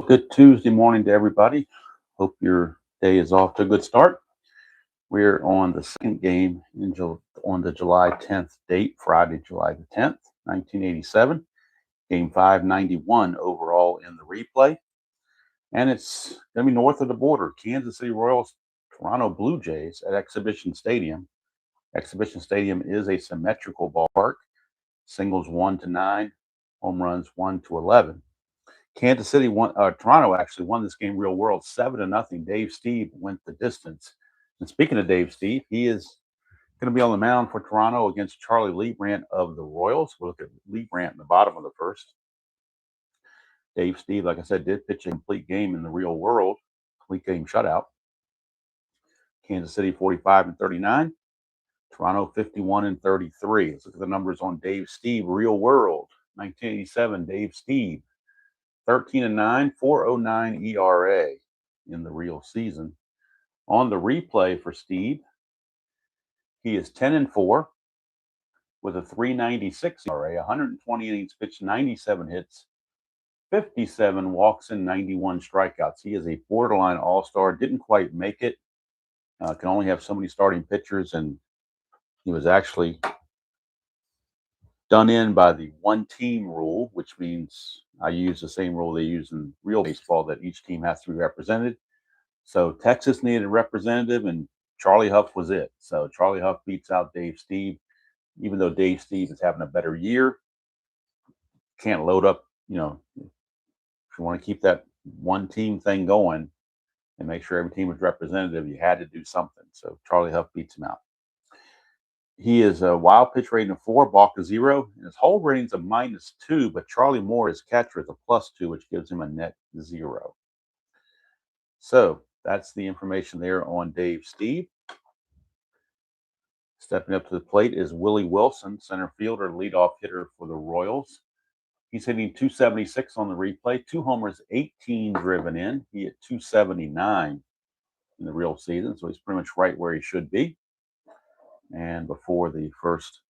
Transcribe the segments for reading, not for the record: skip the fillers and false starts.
Good Tuesday morning to everybody. Hope your day is off to a good start. We're on the second game on the July 10th date, Friday, July the 10th, 1987. Game 591 overall in the replay. And it's going to be north of the border. Kansas City Royals, Toronto Blue Jays at Exhibition Stadium. Exhibition Stadium is a symmetrical ballpark. Singles 1 to 9, home runs 1 to 11. Kansas City won. Toronto actually won this game real world 7-0. Dave Stieb went the distance. And speaking of Dave Stieb, he is going to be on the mound for Toronto against Charlie Leibrandt of the Royals. We'll look at Leibrandt in the bottom of the first. Dave Stieb, like I said, did pitch a complete game in the real world, complete game shutout. Kansas City 45-39. Toronto 51-33. Let's look at the numbers on Dave Stieb, real world. 1987, Dave Stieb. 13-9, 4.09 ERA in the real season. On the replay for Steve, he is 10-4 with a 3.96 ERA, 120 innings pitched, 97 hits, 57 walks, and 91 strikeouts. He is a borderline all-star. Didn't quite make it. Can only have so many starting pitchers, and he was actually done in by the one-team rule, which means I use the same rule they use in real baseball, that each team has to be represented. So Texas needed a representative, and Charlie Huff was it. So Charlie Huff beats out Dave Stieb, even though Dave Stieb is having a better year. Can't load up, if you want to keep that one-team thing going and make sure every team was representative, you had to do something. So Charlie Huff beats him out. He is a wild pitch rating of 4, balk to 0, and his hold rating is a -2, but Charlie Moore, his catcher, is a +2, which gives him a net 0. So that's the information there on Dave Stieb. Stepping up to the plate is Willie Wilson, center fielder, leadoff hitter for the Royals. He's hitting 276 on the replay, 2 homers, 18 driven in. He hit 279 in the real season, so he's pretty much right where he should be. And before the first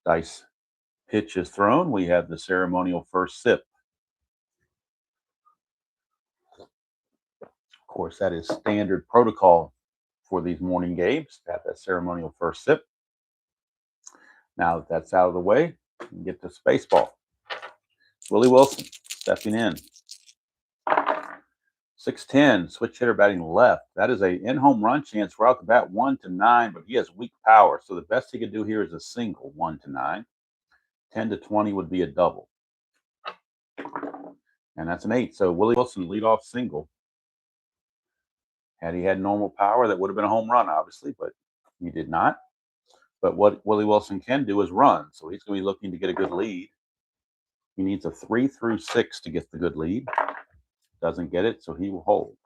dice pitch is thrown, we have the ceremonial first sip. Of course, that is standard protocol for these morning games, to have that ceremonial first sip. Now that that's out of the way, we can get to baseball. Willie Wilson stepping in. 6'10", switch hitter batting left. That is a in-home run chance right off the bat, 1 to 9, but he has weak power. So the best he could do here is a single, 1 to 9. 10 to 20 would be a double. And that's an 8. So Willie Wilson, leadoff single. Had he had normal power, that would have been a home run, obviously, but he did not. But what Willie Wilson can do is run. So he's going to be looking to get a good lead. He needs a 3 through 6 to get the good lead. Doesn't get it, so he will hold.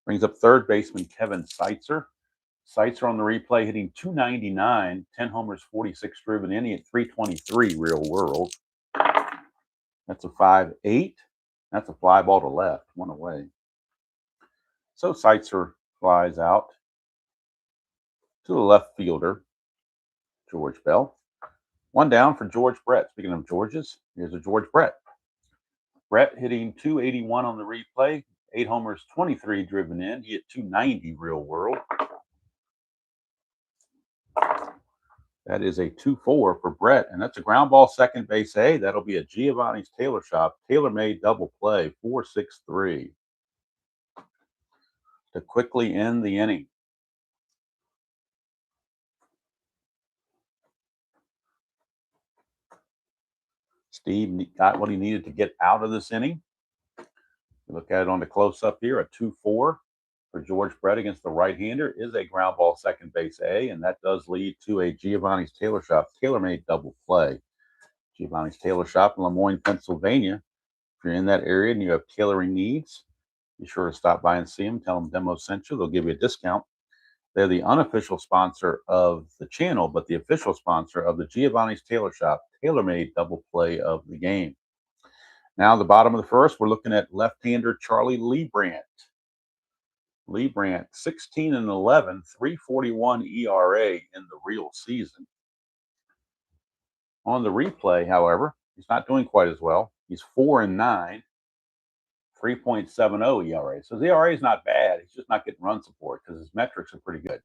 Brings up third baseman Kevin Seitzer. Seitzer on the replay hitting 299, 10 homers, 46 driven in. He hit 323 real world. That's a 5-8. That's a fly ball to left, 1 away. So Seitzer flies out to the left fielder, George Bell. 1 down for George Brett. Speaking of Georges, here's a George Brett. Brett hitting 281 on the replay, 8 homers, 23 driven in. He hit 290 real world. That is a 2-4 for Brett, and that's a ground ball second base A. That'll be a Giovanni's Tailor Shop, tailor-made double play, 4-6-3 to quickly end the inning. Steve got what he needed to get out of this inning. Look at it on the close-up here, a 2-4 for George Brett against the right-hander is a ground ball second base A, and that does lead to a Giovanni's Tailor Shop tailor-made double play. Giovanni's Tailor Shop in Lemoyne, Pennsylvania. If you're in that area and you have tailoring needs, be sure to stop by and see them. Tell them Demo sent you. They'll give you a discount. They're the unofficial sponsor of the channel, but the official sponsor of the Giovanni's Tailor Shop tailor-made double play of the game. Now, the bottom of the first, we're looking at left-hander Charlie Leibrandt. Leibrandt, 16-11, 3.41 ERA in the real season. On the replay, however, he's not doing quite as well. He's 4-9, 3.70 ERA. So his ERA is not bad. He's just not getting run support because his metrics are pretty good.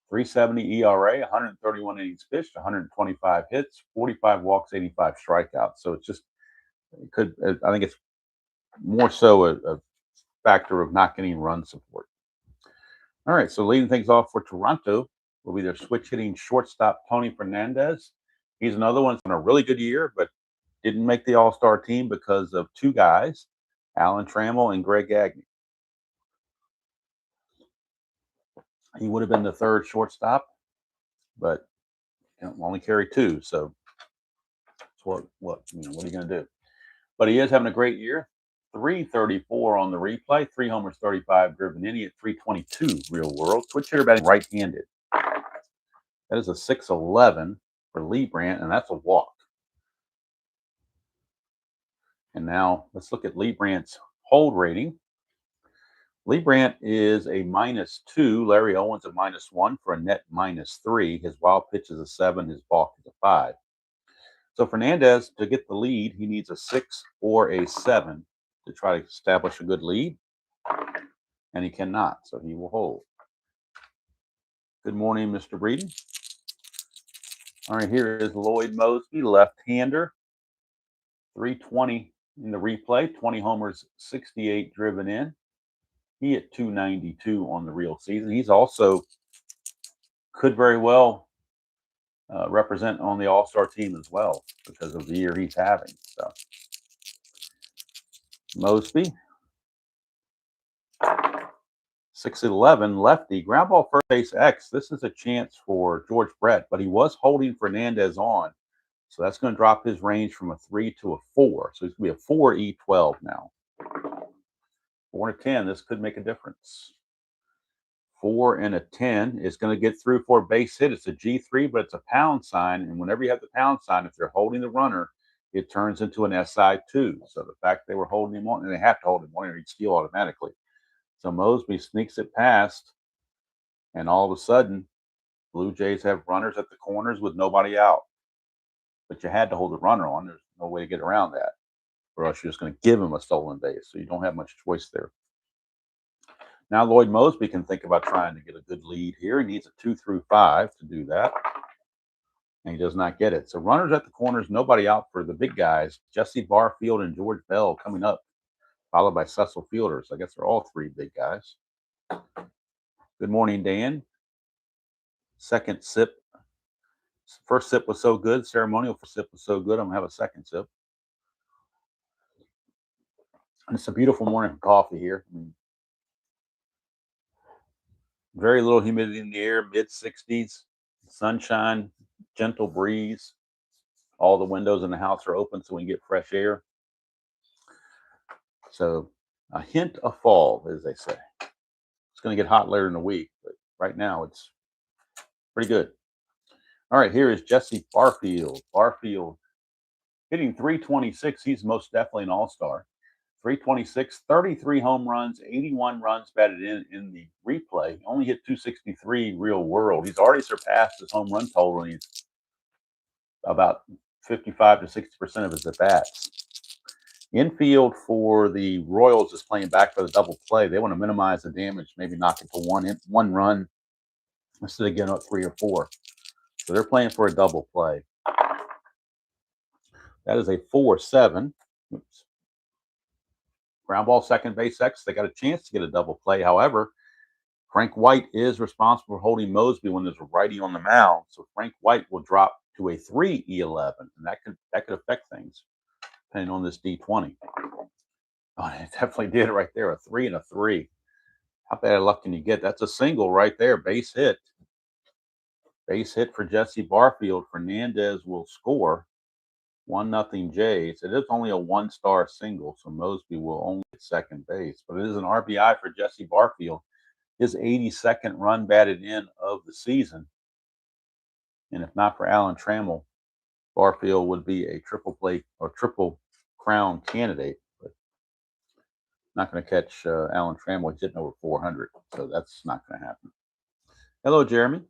370 ERA, 131 innings pitched, 125 hits, 45 walks, 85 strikeouts. So it's just, I think it's more so a factor of not getting run support. All right, so leading things off for Toronto will be their switch hitting shortstop, Tony Fernandez. He's another one that's on a really good year, but didn't make the All-Star team because of two guys, Alan Trammell and Greg Gagne. He would have been the third shortstop, but only carry two. So what are you going to do? But he is having a great year. 334 on the replay, 3 homers, 35 driven in. He at 322 real world. Switch hitter batting right-handed. That is a 611 for Leibrandt, and that's a walk. And now let's look at Leibrandt's hold rating. Leibrandt is a -2. Larry Owens a -1 for a net -3. His wild pitch is a 7. His balk is a 5. So Fernandez, to get the lead, he needs a 6 or a 7 to try to establish a good lead. And he cannot, so he will hold. Good morning, Mr. Breeden. All right, here is Lloyd Moseby, left-hander. 320 in the replay, 20 homers, 68 driven in. He at 292 on the real season. He's also could very well represent on the All-Star team as well because of the year he's having. So Moseby, 6'11", lefty, ground ball first base X. This is a chance for George Brett, but he was holding Fernandez on. So that's going to drop his range from a 3 to a 4. So it's going to be a 4 E12 now. 4 and a 10, this could make a difference. 4 and a 10 is going to get through for a base hit. It's a G3, but it's a pound sign. And whenever you have the pound sign, if they're holding the runner, it turns into an SI2. So the fact they were holding him on, and they have to hold him on, or he'd steal automatically. So Moseby sneaks it past, and all of a sudden, Blue Jays have runners at the corners with nobody out. But you had to hold the runner on. There's no way to get around that, or else you're just going to give him a stolen base. So you don't have much choice there. Now Lloyd Moseby can think about trying to get a good lead here. He needs a 2 through 5 to do that, and he does not get it. So runners at the corners, nobody out for the big guys. Jesse Barfield and George Bell coming up, followed by Cecil Fielder. So I guess they're all three big guys. Good morning, Dan. Second sip. First sip was so good. Ceremonial sip was so good. I'm going to have a second sip. And it's a beautiful morning for coffee here. Very little humidity in the air, mid-60s, sunshine, gentle breeze. All the windows in the house are open so we can get fresh air. So a hint of fall, as they say. It's going to get hot later in the week, but right now it's pretty good. All right, here is Jesse Barfield. Barfield hitting 326. He's most definitely an all-star. 326, 33 home runs, 81 runs batted in the replay. Only hit 263 real world. He's already surpassed his home run total, and he's about 55 to 60% of his at-bats. Infield for the Royals is playing back for the double play. They want to minimize the damage, maybe knock it to one run instead of getting up 3 or 4. So they're playing for a double play. That is a 4-7. Oops. Ground ball second base X. They got a chance to get a double play. However, Frank White is responsible for holding Moseby when there's a righty on the mound. So Frank White will drop to a 3 E11, and that could affect things depending on this D20. Oh, it definitely did right there. A 3 and a 3. How bad luck can you get? That's a single right there. Base hit. Base hit for Jesse Barfield. Fernandez will score. 1-0 Jays. It is only a 1-star single, so Moseby will only get second base. But it is an RBI for Jesse Barfield. His 82nd run batted in of the season. And if not for Alan Trammell, Barfield would be a triple play or triple crown candidate. But not going to catch Alan Trammell. He's hitting over 400, so that's not going to happen. Hello, Jeremy.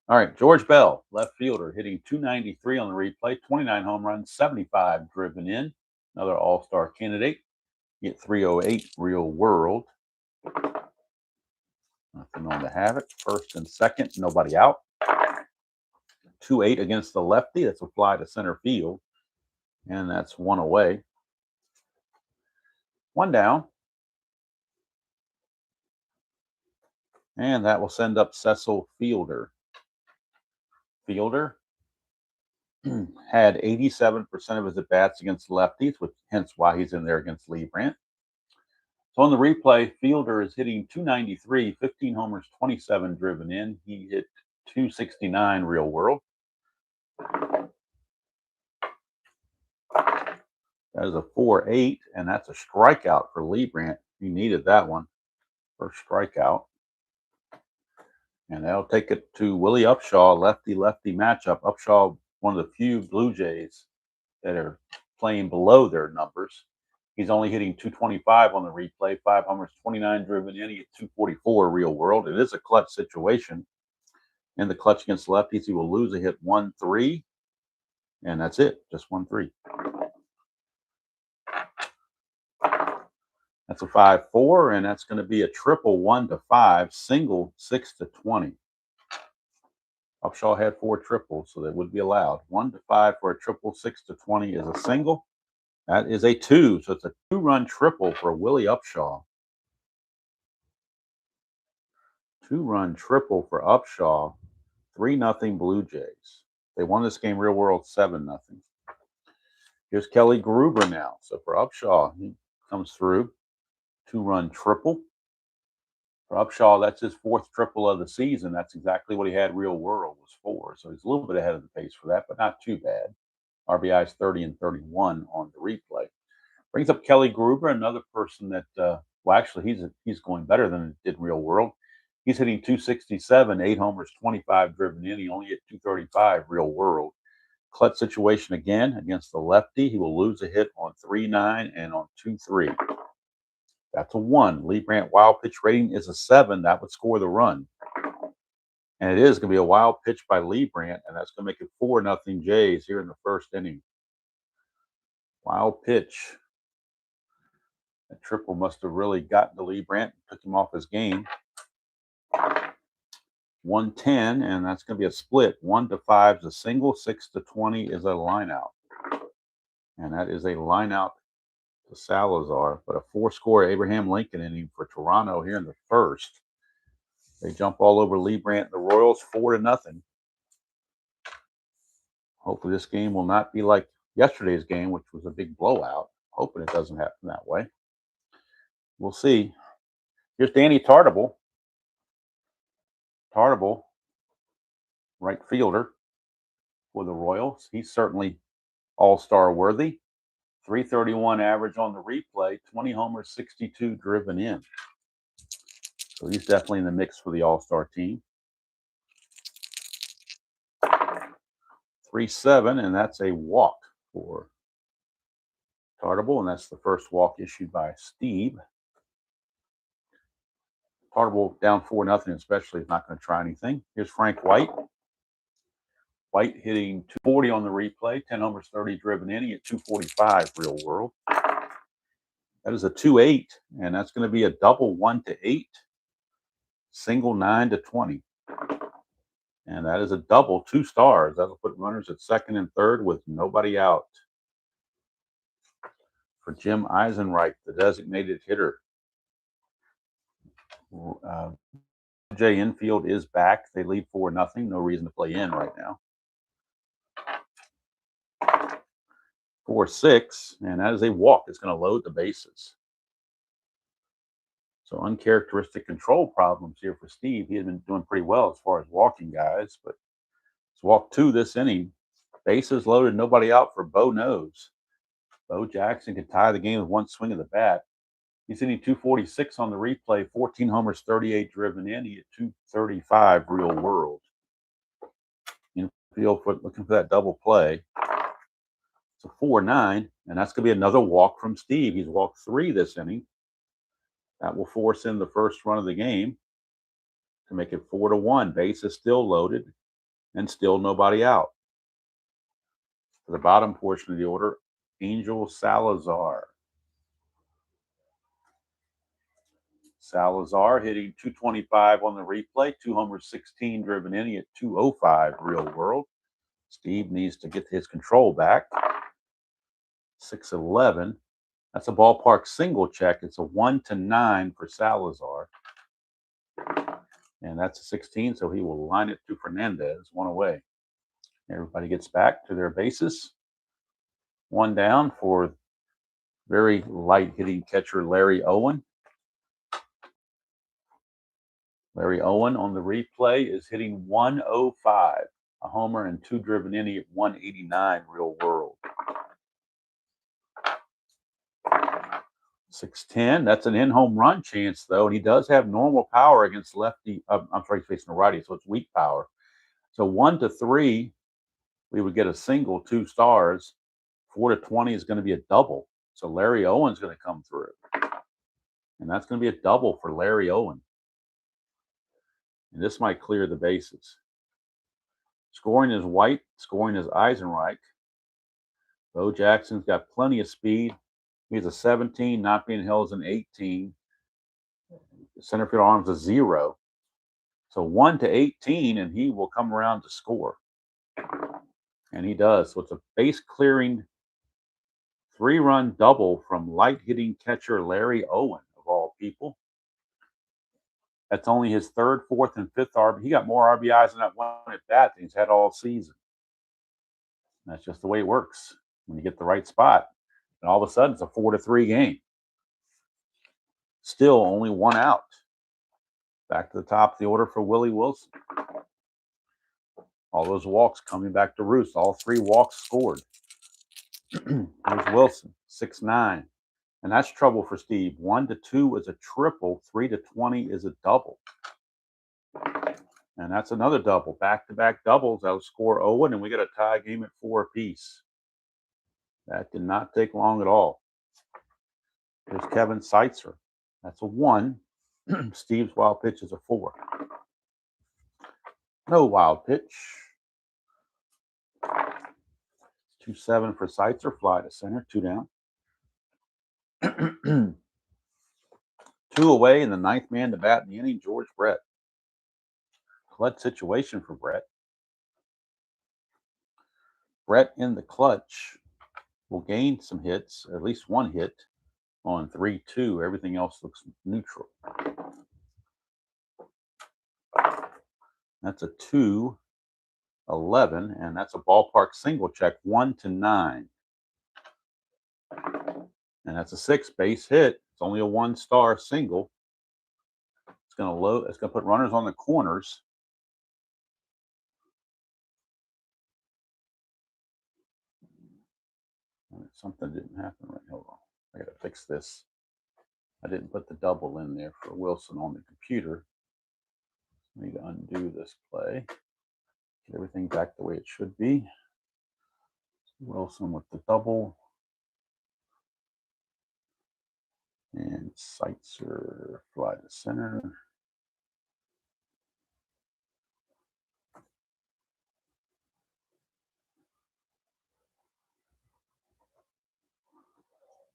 All right, George Bell, left fielder, hitting 293 on the replay, 29 home runs, 75 driven in. Another all-star candidate. Get 308 real world. Nothing on to have it. First and second, nobody out. 2-8 against the lefty. That's a fly to center field. And that's one away. One down. And that will send up Cecil Fielder. Fielder had 87% of his at-bats against lefties, which hence why he's in there against Leibrandt. So on the replay, Fielder is hitting 293, 15 homers, 27 driven in. He hit 269 real world. That is a 4-8, and that's a strikeout for Leibrandt. He needed that one. First strikeout. And that'll take it to Willie Upshaw, lefty-lefty matchup. Upshaw, one of the few Blue Jays that are playing below their numbers. He's only hitting 225 on the replay, 5 homers, 29 driven in. He hit 244 real world. It is a clutch situation. In the clutch against lefties, he will lose a hit 1-3. And that's it, just 1-3. That's a 5-4, and that's going to be a triple 1-5, single 6-20. Upshaw had 4 triples, so that would be allowed. 1-5 for a triple, 6-20 is a single. That is a 2, so it's a 2-run triple for Willie Upshaw. 2-run triple for Upshaw. 3-0 Blue Jays. They won this game real world 7-0. Here's Kelly Gruber now. So for Upshaw, he comes through. 2-run triple. For Upshaw, that's his 4th triple of the season. That's exactly what he had real world was 4. So he's a little bit ahead of the pace for that, but not too bad. RBIs 30 and 31 on the replay. Brings up Kelly Gruber, another person that, well, actually, he's going better than it did real world. He's hitting 267, 8 homers, 25 driven in. He only hit 235 real world. Clutch situation again against the lefty. He will lose a hit on 3-9 and on 2-3. That's a 1. Leibrandt wild pitch rating is a 7. That would score the run. And it is going to be a wild pitch by Leibrandt, and that's going to make it 4-0 Jays here in the first inning. Wild pitch. That triple must have really gotten to Leibrandt, took him off his game. 110, and that's going to be a split. 1-5 is a single, 6-20 is a line out. And that is a line out to Salazar, but a 4-score Abraham Lincoln inning for Toronto here in the first. They jump all over Leibrandt and the Royals 4-0. Hopefully this game will not be like yesterday's game, which was a big blowout. Hoping it doesn't happen that way. We'll see. Here's Danny Tartable. Tartable, right fielder for the Royals. He's certainly all-star worthy. 331 average on the replay, 20 homers, 62 driven in. So he's definitely in the mix for the all-star team. 3-7, and that's a walk for Tartable, and that's the first walk issued by Stieb. Tartable down 4-0, especially is not going to try anything. Here's Frank White. White hitting 240 on the replay, 10 homers, 30 driven in. He hit 245 real world. That is a 2-8, and that's going to be a double 1-8, single 9-20. And that is a double, 2 stars. That'll put runners at second and third with nobody out. For Jim Eisenreich, the designated hitter. J infield is back. They lead 4-0. No reason to play in right now. 4-6, and that is a walk. It's going to load the bases. So uncharacteristic control problems here for Steve. He had been doing pretty well as far as walking guys, but it's walk 2 this inning. Bases loaded, nobody out for Bo Nose. Bo Jackson could tie the game with one swing of the bat. He's hitting 246 on the replay, 14 homers, 38 driven in. He hit 235 real world. Infield looking for that double play. It's a 4-9, and that's going to be another walk from Steve. He's walked 3 this inning. That will force in the first run of the game to make it 4-1. Base is still loaded and still nobody out. For the bottom portion of the order, Angel Salazar. Salazar hitting 225 on the replay, 2 homers, 16 driven in. He at 205 real world. Steve needs to get his control back. 611. That's a ballpark single check. It's a 1-9 for Salazar. And that's a 16, so he will line it to Fernandez, 1 away. Everybody gets back to their bases. 1 down for very light hitting catcher Larry Owen. Larry Owen on the replay is hitting 105, a homer and 2 driven in at 189 real world. 610, that's an in-home run chance, though, and he does have normal power against lefty. I'm sorry, he's facing a righty, so it's weak power. So 1-3, we would get a single, 2 stars. 4-20 is going to be a double. So Larry Owen's going to come through. And that's going to be a double for Larry Owen. And this might clear the bases. Scoring is White. Scoring is Eisenreich. Bo Jackson's got plenty of speed. He's a 17. Not being held is an 18. Center field arm's a 0. So 1-18, and he will come around to score. And he does. So it's a base clearing 3-run double from light hitting catcher Larry Owen, of all people. That's only his 3rd, 4th, and 5th RBI. He got more RBIs in that one at bat than he's had all season. That's just the way it works when you get the right spot. And all of a sudden, it's a 4-3 game. Still only 1 out. Back to the top of the order for Willie Wilson. All those walks coming back to roost. All 3 walks scored. Here's Wilson, 6-9. And that's trouble for Steve. 1-2 is a triple. 3-20 is a double. And that's another double. Back-to-back doubles. That'll score Owen, and we get a tie game at 4 apiece. That did not take long at all. There's Kevin Seitzer. That's a 1. Steve's wild pitch is a 4. No wild pitch. 2-7 for Seitzer. Fly to center. 2 down. 2 away, and the 9th man to bat in the inning, George Brett. Clutch situation for Brett. Brett in the clutch will gain some hits, at least 1 hit on 3-2. Everything else looks neutral. That's a 2-11, and that's a ballpark single check, 1-9. And that's a 6 base hit. It's only a 1-star single. It's going to load. It's going to put runners on the corners. Something didn't happen right. Hold on. I got to fix this. I didn't put the double in there for Wilson on the computer. I need to undo this play. Get everything back the way it should be. Wilson with the double. And Seitzer fly to center.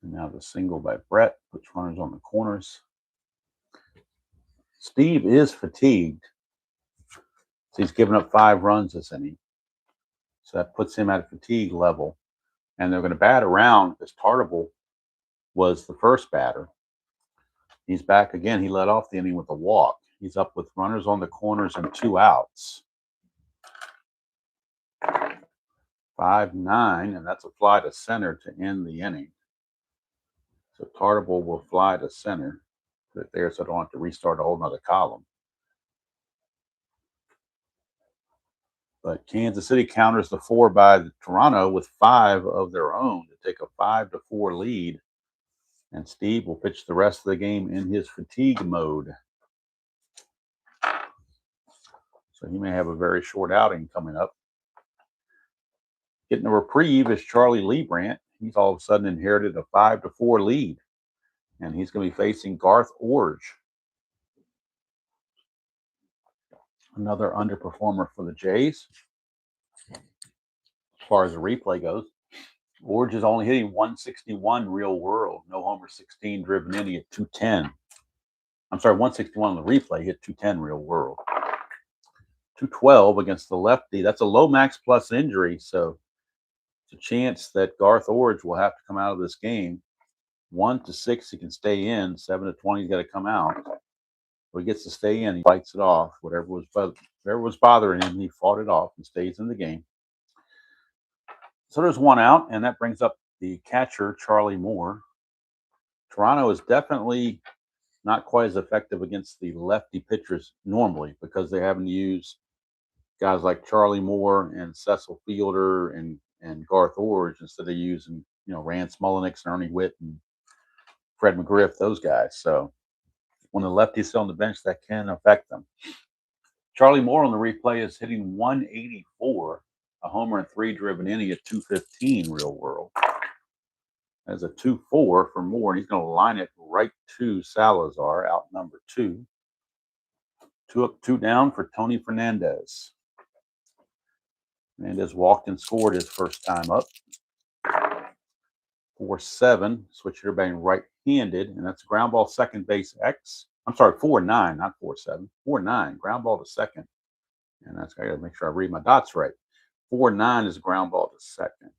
And now the single by Brett, puts runners on the corners. Steve is fatigued. So he's given up 5 runs this inning. So that puts him at a fatigue level. And they're going to bat around because Tartable was the first batter. He's back again. He led off the inning with a walk. He's up with runners on the corners and 2 outs. 5-9, and that's a fly to center to end the inning. So Tartable will fly to center. Put it there so I don't have to restart a whole nother column. But Kansas City counters the 4 by Toronto with 5 of their own to take a 5-4 lead. And Steve will pitch the rest of the game in his fatigue mode. So he may have a very short outing coming up. Getting a reprieve is Charlie Leibrandt. He's all of a sudden inherited a 5-4 lead. And he's going to be facing Garth Orge. Another underperformer for the Jays. As far as the replay goes. Orge is only hitting 161 real world. No homer, 16 driven in at 210. I'm sorry, 161 on the replay, hit 210 real world. 212 against the lefty. That's a Lomax plus injury, so it's a chance that Garth Orge will have to come out of this game. 1-6, he can stay in. 7-20, he's got to come out. If he gets to stay in, he fights it off. Whatever was bothering him, he fought it off and stays in the game. So there's one out, and that brings up the catcher, Charlie Moore. Toronto is definitely not quite as effective against the lefty pitchers normally because they haven't used guys like Charlie Moore and Cecil Fielder and Garth Orge instead of using, Rance Mullenix and Ernie Witt and Fred McGriff, those guys. So when the lefties sit on the bench, that can affect them. Charlie Moore on the replay is hitting 184, a homer and 3 driven inning at 215 real world. As a 2-4 for Moore, and he's going to line it right to Salazar, out number 2. 2 up, 2 down for Tony Fernandez. Fernandez walked and scored his first time up. 4-7, switch hitter batting right-handed, and that's ground ball second base X. I'm sorry, 4-9, not 4-7. 4-9, ground ball to second. And I got to make sure I read my dots right. 4-9 is ground ball to second.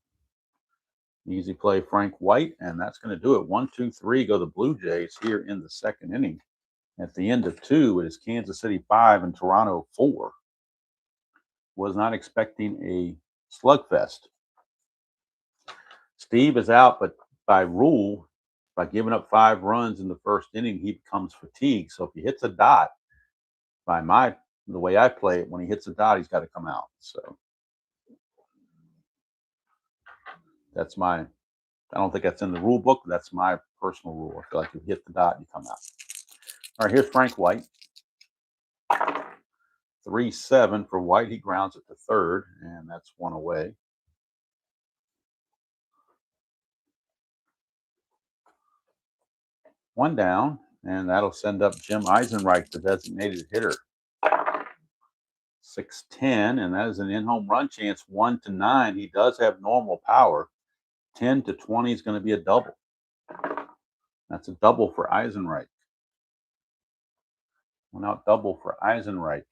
Easy play, Frank White, and that's going to do it. 1-2-3 go the Blue Jays here in the second inning. At the end of 2, it is Kansas City 5 and Toronto 4. Was not expecting a slugfest. Stieb is out, but by rule, by giving up 5 runs in the first inning, he becomes fatigued. So if he hits a dot, the way I play it, when he hits a dot, he's got to come out. So that's I don't think that's in the rule book. That's my personal rule. I feel like if you hit the dot, you come out. All right, here's Frank White. 3-7 for White. He grounds it to third, and that's 1 away. One down, and that'll send up Jim Eisenreich, the designated hitter. 6-10, and that is an in-home run chance, 1-9. He does have normal power. 10-20 is going to be a double. That's a double for Eisenreich. 1 out double for Eisenreich.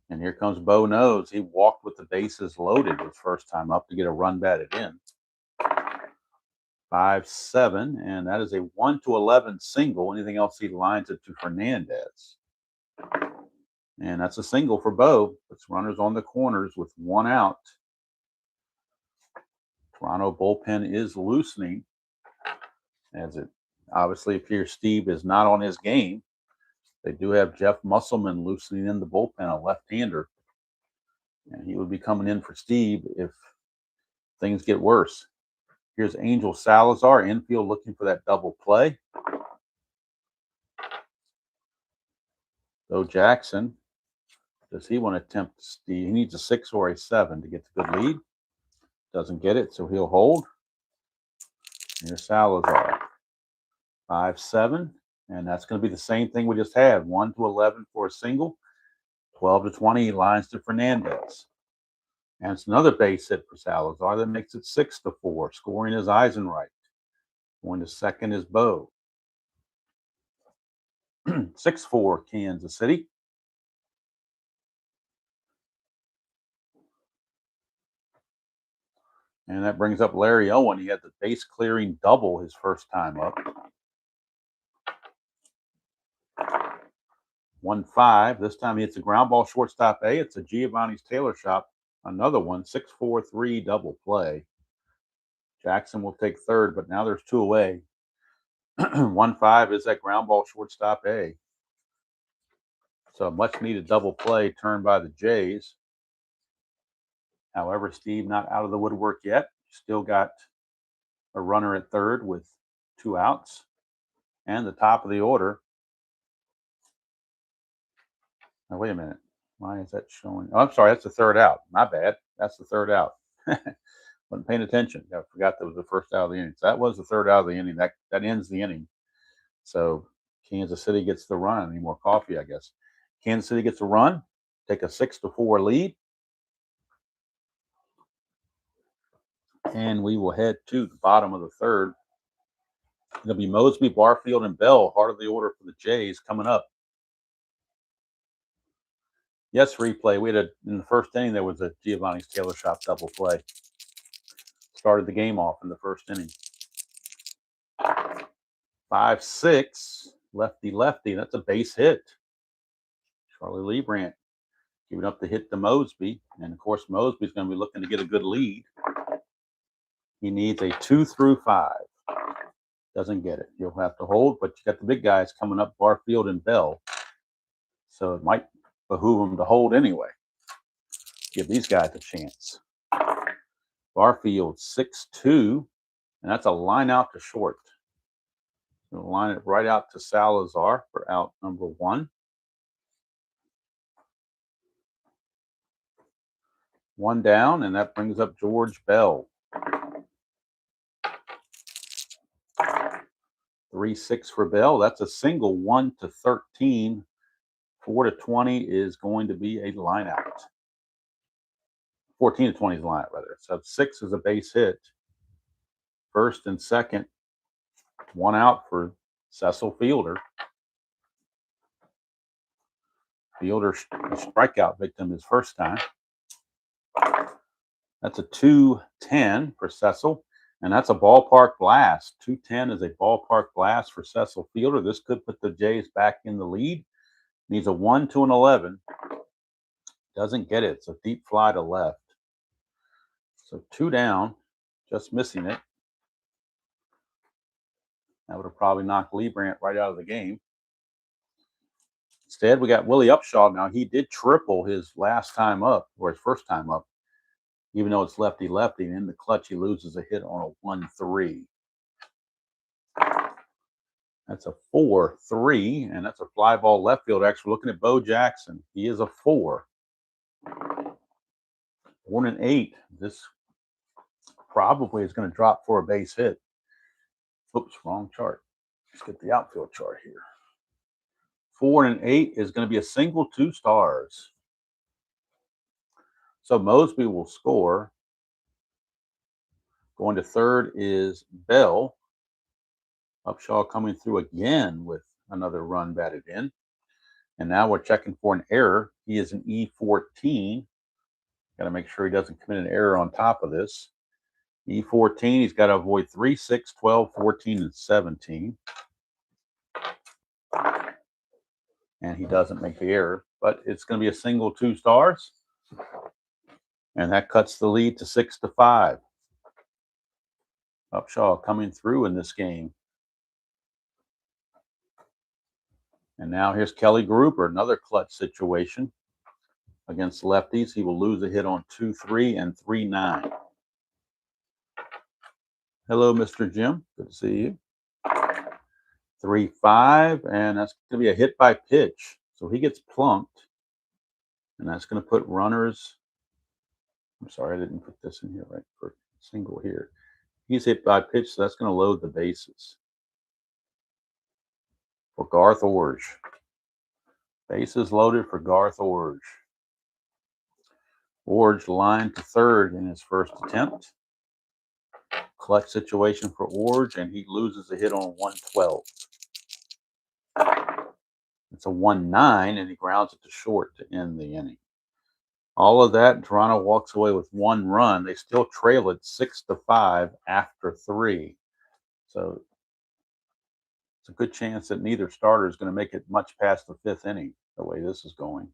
And here comes Bo Nose. He walked with the bases loaded his first time up to get a run batted in. 5-7, and that is a 1-11 single. Anything else, he lines it to Fernandez. And that's a single for Bo. Puts runners on the corners with 1 out. Toronto bullpen is loosening, as it obviously appears Stieb is not on his game. They do have Jeff Musselman loosening in the bullpen, a left-hander. And he would be coming in for Stieb if things get worse. Here's Angel Salazar, infield, looking for that double play. Bo Jackson, does he want to attempt Stieb? He needs a 6 or a 7 to get the good lead. Doesn't get it, so he'll hold. Here's Salazar. 5-7, and that's going to be the same thing we just had. 1-11 for a single. 12-20 lines to Fernandez. And it's another base hit for Salazar that makes it 6-4. Scoring is Eisenreich. Going to second is Bo. 6-4 Kansas City. And that brings up Larry Owen. He had the base clearing double his first time up. 1-5. This time he hits a ground ball shortstop A. It's a Giovanni's Tailor Shop. Another one, 6-4-3 double play. Jackson will take third, but now there's 2 away. 1-5 is that ground ball shortstop A. So much needed double play turned by the Jays. However, Stieb not out of the woodwork yet. Still got a runner at third with 2 outs. And the top of the order. Now, wait a minute. Why is that showing? Oh, I'm sorry. That's the third out. My bad. That's the third out. Wasn't paying attention. I forgot that was the first out of the inning. So that was the third out of the inning. That ends the inning. So Kansas City gets the run. I need more coffee, I guess. Kansas City gets a run. Take a 6-4 lead. And we will head to the bottom of the third. It'll be Mosby, Barfield, and Bell. Heart of the order for the Jays coming up. Yes, replay. We had in the first inning, there was a Giovanni's Tailor Shop double play. Started the game off in the first inning. 5-6, lefty. That's a base hit. Charlie Leibrandt giving up the hit to Mosby. And of course, Mosby's going to be looking to get a good lead. He needs a 2 through 5. Doesn't get it. You'll have to hold, but you got the big guys coming up, Barfield and Bell. So it might behoove them to hold anyway. Give these guys a chance. Barfield 6-2, and that's a line out to short. We'll line it right out to Salazar for out number 1. 1 down, and that brings up George Bell. 3-6 for Bell. That's a single. 1-13. 4-20 is going to be a line out. 14-20 is a line out, rather. So 6 is a base hit. First and second. 1 out for Cecil Fielder. Fielder, a strikeout victim his first time. That's a 2-10 for Cecil, and that's a ballpark blast. 2-10 is a ballpark blast for Cecil Fielder. This could put the Jays back in the lead. Needs a 1 to an 11. Doesn't get it. It's a deep fly to left. So 2 down, just missing it. That would have probably knocked Leibrandt right out of the game. Instead, we got Willie Upshaw now. He did triple his last time up, or his first time up, even though it's lefty-lefty. And in the clutch, he loses a hit on a 1-3. That's a 4-3, and that's a fly ball left field. Actually, looking at Bo Jackson, he is a 4. 1-8. This probably is going to drop for a base hit. Oops, wrong chart. Let's get the outfield chart here. 4-8 is going to be a single, 2 stars. So Mosby will score. Going to third is Bell. Upshaw coming through again with another run batted in. And now we're checking for an error. He is an E14. Got to make sure he doesn't commit an error on top of this. E14, he's got to avoid 3, 6, 12, 14, and 17. And he doesn't make the error, but it's going to be a single, 2 stars. And that cuts the lead to 6-5. Upshaw coming through in this game. And now here's Kelly Gruber, another clutch situation against lefties. He will lose a hit on 2-3 and 3-9. Hello, Mr. Jim. Good to see you. 3-5, and that's going to be a hit by pitch. So he gets plunked, and that's going to put runners. I'm sorry, I didn't put this in here right for single here. He's hit by pitch, so that's going to load the bases for Garth Orge. Bases loaded for Garth Orge. Orge lined to third in his first attempt. Clutch situation for Orge, and he loses a hit on 112. It's a 1-9, and he grounds it to short to end the inning. All of that, Toronto walks away with 1 run. They still trail it 6-5 after 3. So it's a good chance that neither starter is going to make it much past the 5th inning, the way this is going.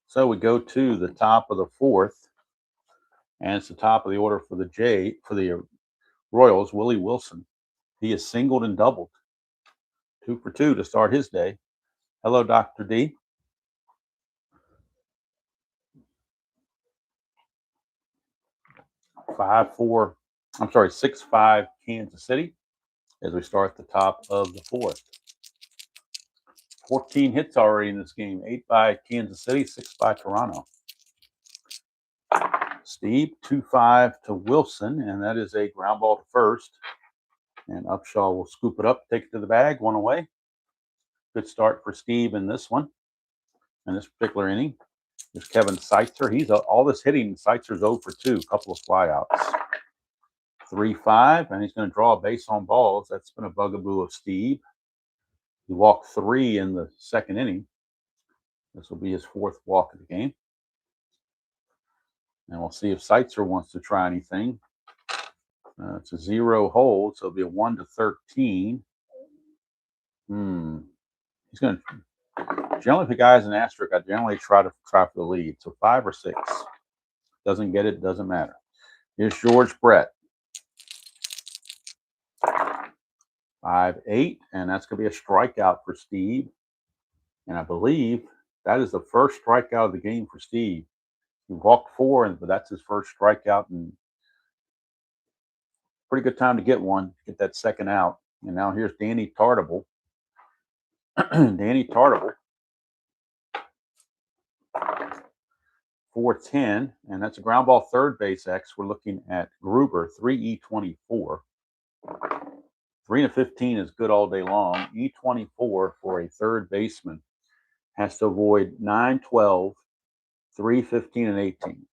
So we go to the top of the 4th, and it's the top of the order for the Royals, Willie Wilson. He is singled and doubled. 2 for 2 to start his day. Hello, Dr. D. I'm sorry, 6-5 Kansas City as we start the top of the 4th. 14 hits already in this game. 8 by Kansas City, 6 by Toronto. Stieb, 2-5 to Wilson, and that is a ground ball to first. And Upshaw will scoop it up, take it to the bag, 1 away. Good start for Stieb in this one, in this particular inning. There's Kevin Seitzer. He's all this hitting. Seitzer's 0 for 2, a couple of flyouts. 3-5, and he's going to draw a base on balls. That's been a bugaboo of Stieb. He walked 3 in the second inning. This will be his 4th walk of the game. And we'll see if Seitzer wants to try anything. It's a 0 hold, so it'll be a 1-13. He's going to generally, if a guy's an asterisk, I generally try for the lead. So 5 or 6. Doesn't get it, doesn't matter. Here's George Brett. 5-8, and that's going to be a strikeout for Steve. And I believe that is the first strikeout of the game for Steve. He walked 4, but that's his first strikeout, and pretty good time to get one, get that second out. And now here's Danny Tartable. Danny Tartable. 4-10, and that's a ground ball third base X. We're looking at Gruber, 3E24. 3-15 is good all day long. E24 for a third baseman has to avoid 9, 12, 3, 15, and 18.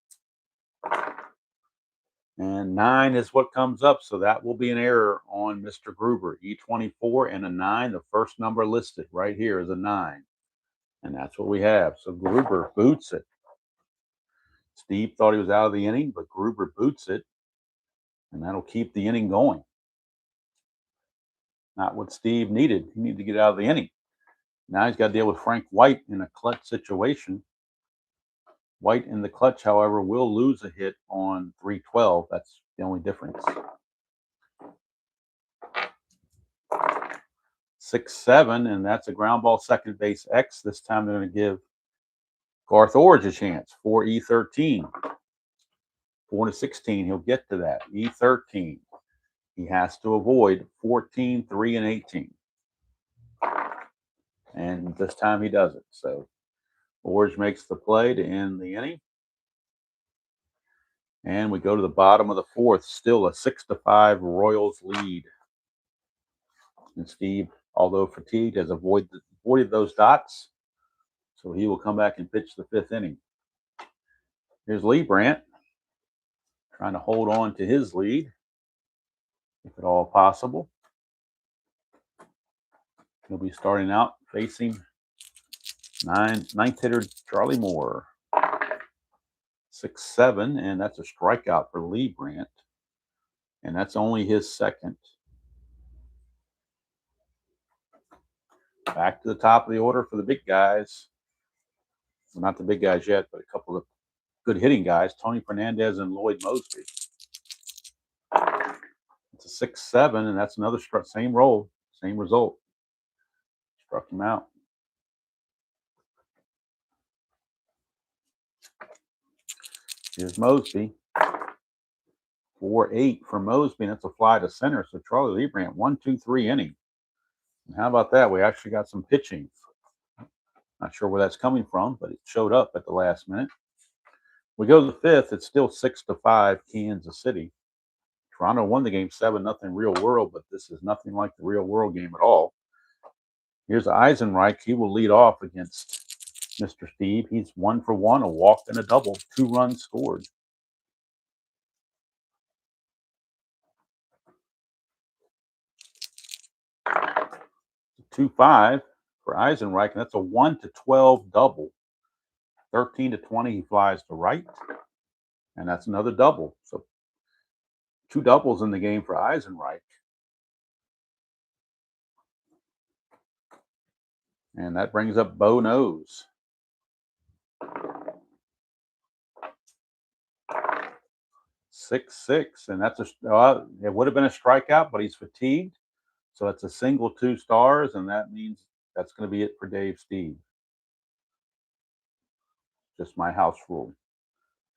And 9 is what comes up, so that will be an error on Mr. Gruber. E24 and a 9, the first number listed right here is a 9. And that's what we have. So Gruber boots it. Steve thought he was out of the inning, but Gruber boots it, and that'll keep the inning going. Not what Steve needed. He needed to get out of the inning. Now he's got to deal with Frank White in a clutch situation. White in the clutch, however, will lose a hit on 3-12. That's the only difference. 6-7, and that's a ground ball second base X. This time they're going to give Garth Orge a chance. 4E13. 4-16. He'll get to that. E13. He has to avoid 14, 3, and 18. And this time he does it. So Orge makes the play to end the inning. And we go to the bottom of the 4th. Still a 6-5 Royals lead. And Steve, although fatigued, has avoided those dots. So he will come back and pitch the 5th inning. Here's Leibrandt trying to hold on to his lead, if at all possible. He'll be starting out facing ninth hitter Charlie Moore. 6-7, and that's a strikeout for Leibrandt. And that's only his second. Back to the top of the order for the big guys. Well, not the big guys yet, but a couple of good hitting guys, Tony Fernandez and Lloyd Mosby. It's a 6-7, and that's another same roll, same result. Struck him out. Here's Mosby. 4-8 for Mosby, and that's a fly to center. So Charlie Leibrandt, 1-2-3 inning. And how about that? We actually got some pitching. Not sure where that's coming from, but it showed up at the last minute. We go to the 5th. It's still 6-5 Kansas City. Toronto won the game 7-0 real world, but this is nothing like the real world game at all. Here's Eisenreich. He will lead off against Mr. Steve. He's 1 for 1, a walk and a double, 2 runs scored. It's a 2-5 for Eisenreich, and that's a 1-12 double. 13-20, he flies to right, and that's another double. So 2 doubles in the game for Eisenreich. And that brings up Bo Nose. 6-6, and that's it would have been a strikeout, but he's fatigued. So it's a single 2 stars, and that means that's going to be it for Dave Steve. Just my house rule.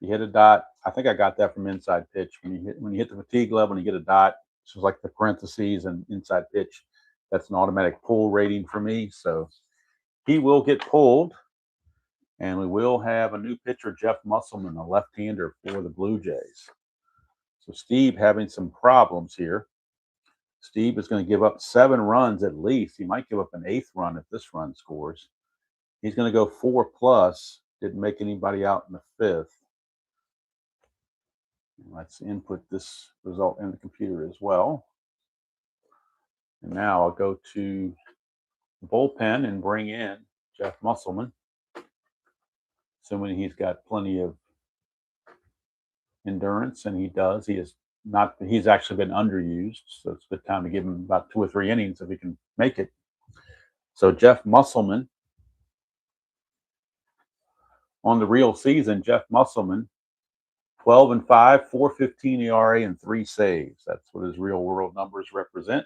You hit a dot. I think I got that from Inside Pitch. When you hit the fatigue level and you get a dot, it's just like the parentheses and Inside Pitch. That's an automatic pull rating for me. So he will get pulled, and we will have a new pitcher, Jeff Musselman, a left-hander for the Blue Jays. So Steve having some problems here. Steve is going to give up 7 runs at least. He might give up an 8th run if this run scores. He's going to go 4+. Didn't make anybody out in the fifth. Let's input this result in the computer as well. And now I'll go to the bullpen and bring in Jeff Musselman, assuming he's got plenty of endurance, and he does. He's actually been underused, so it's a good time to give him about 2 or 3 innings if he can make it. So Jeff Musselman, on the real season, Jeff Musselman, 12-5, 4.15 ERA, and 3 saves. That's what his real world numbers represent.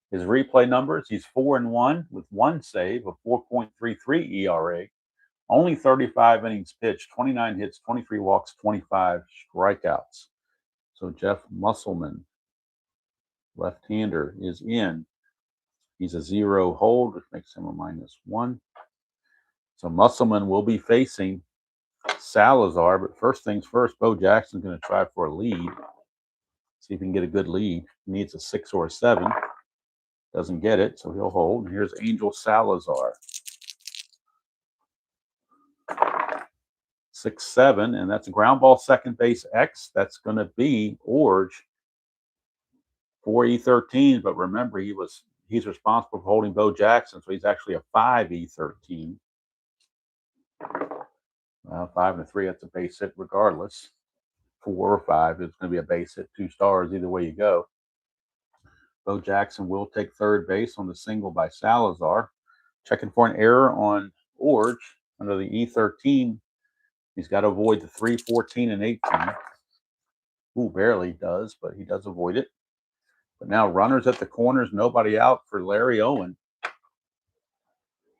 His replay numbers, he's 4-1 with 1 save, a 4.33 ERA, only 35 innings pitched, 29 hits, 23 walks, 25 strikeouts. So Jeff Musselman, left-hander, is in. He's a 0 hold, which makes him a -1. So Musselman will be facing Salazar, but first things first, Bo Jackson's going to try for a lead. See if he can get a good lead. He needs a 6 or a 7. Doesn't get it, so he'll hold. And here's Angel Salazar. 6-7, and that's a ground ball second base X. That's going to be Orge for E13, but remember he's responsible for holding Bo Jackson, so he's actually a 5 E13. 5 and a 3, that's a base hit regardless. 4 or 5, it's going to be a base hit, 2 stars, either way you go. Bo Jackson will take third base on the single by Salazar. Checking for an error on Orge under the E13. He's got to avoid the 3, 14, and 18. Ooh, barely does, but he does avoid it. But now runners at the corners, nobody out for Larry Owen.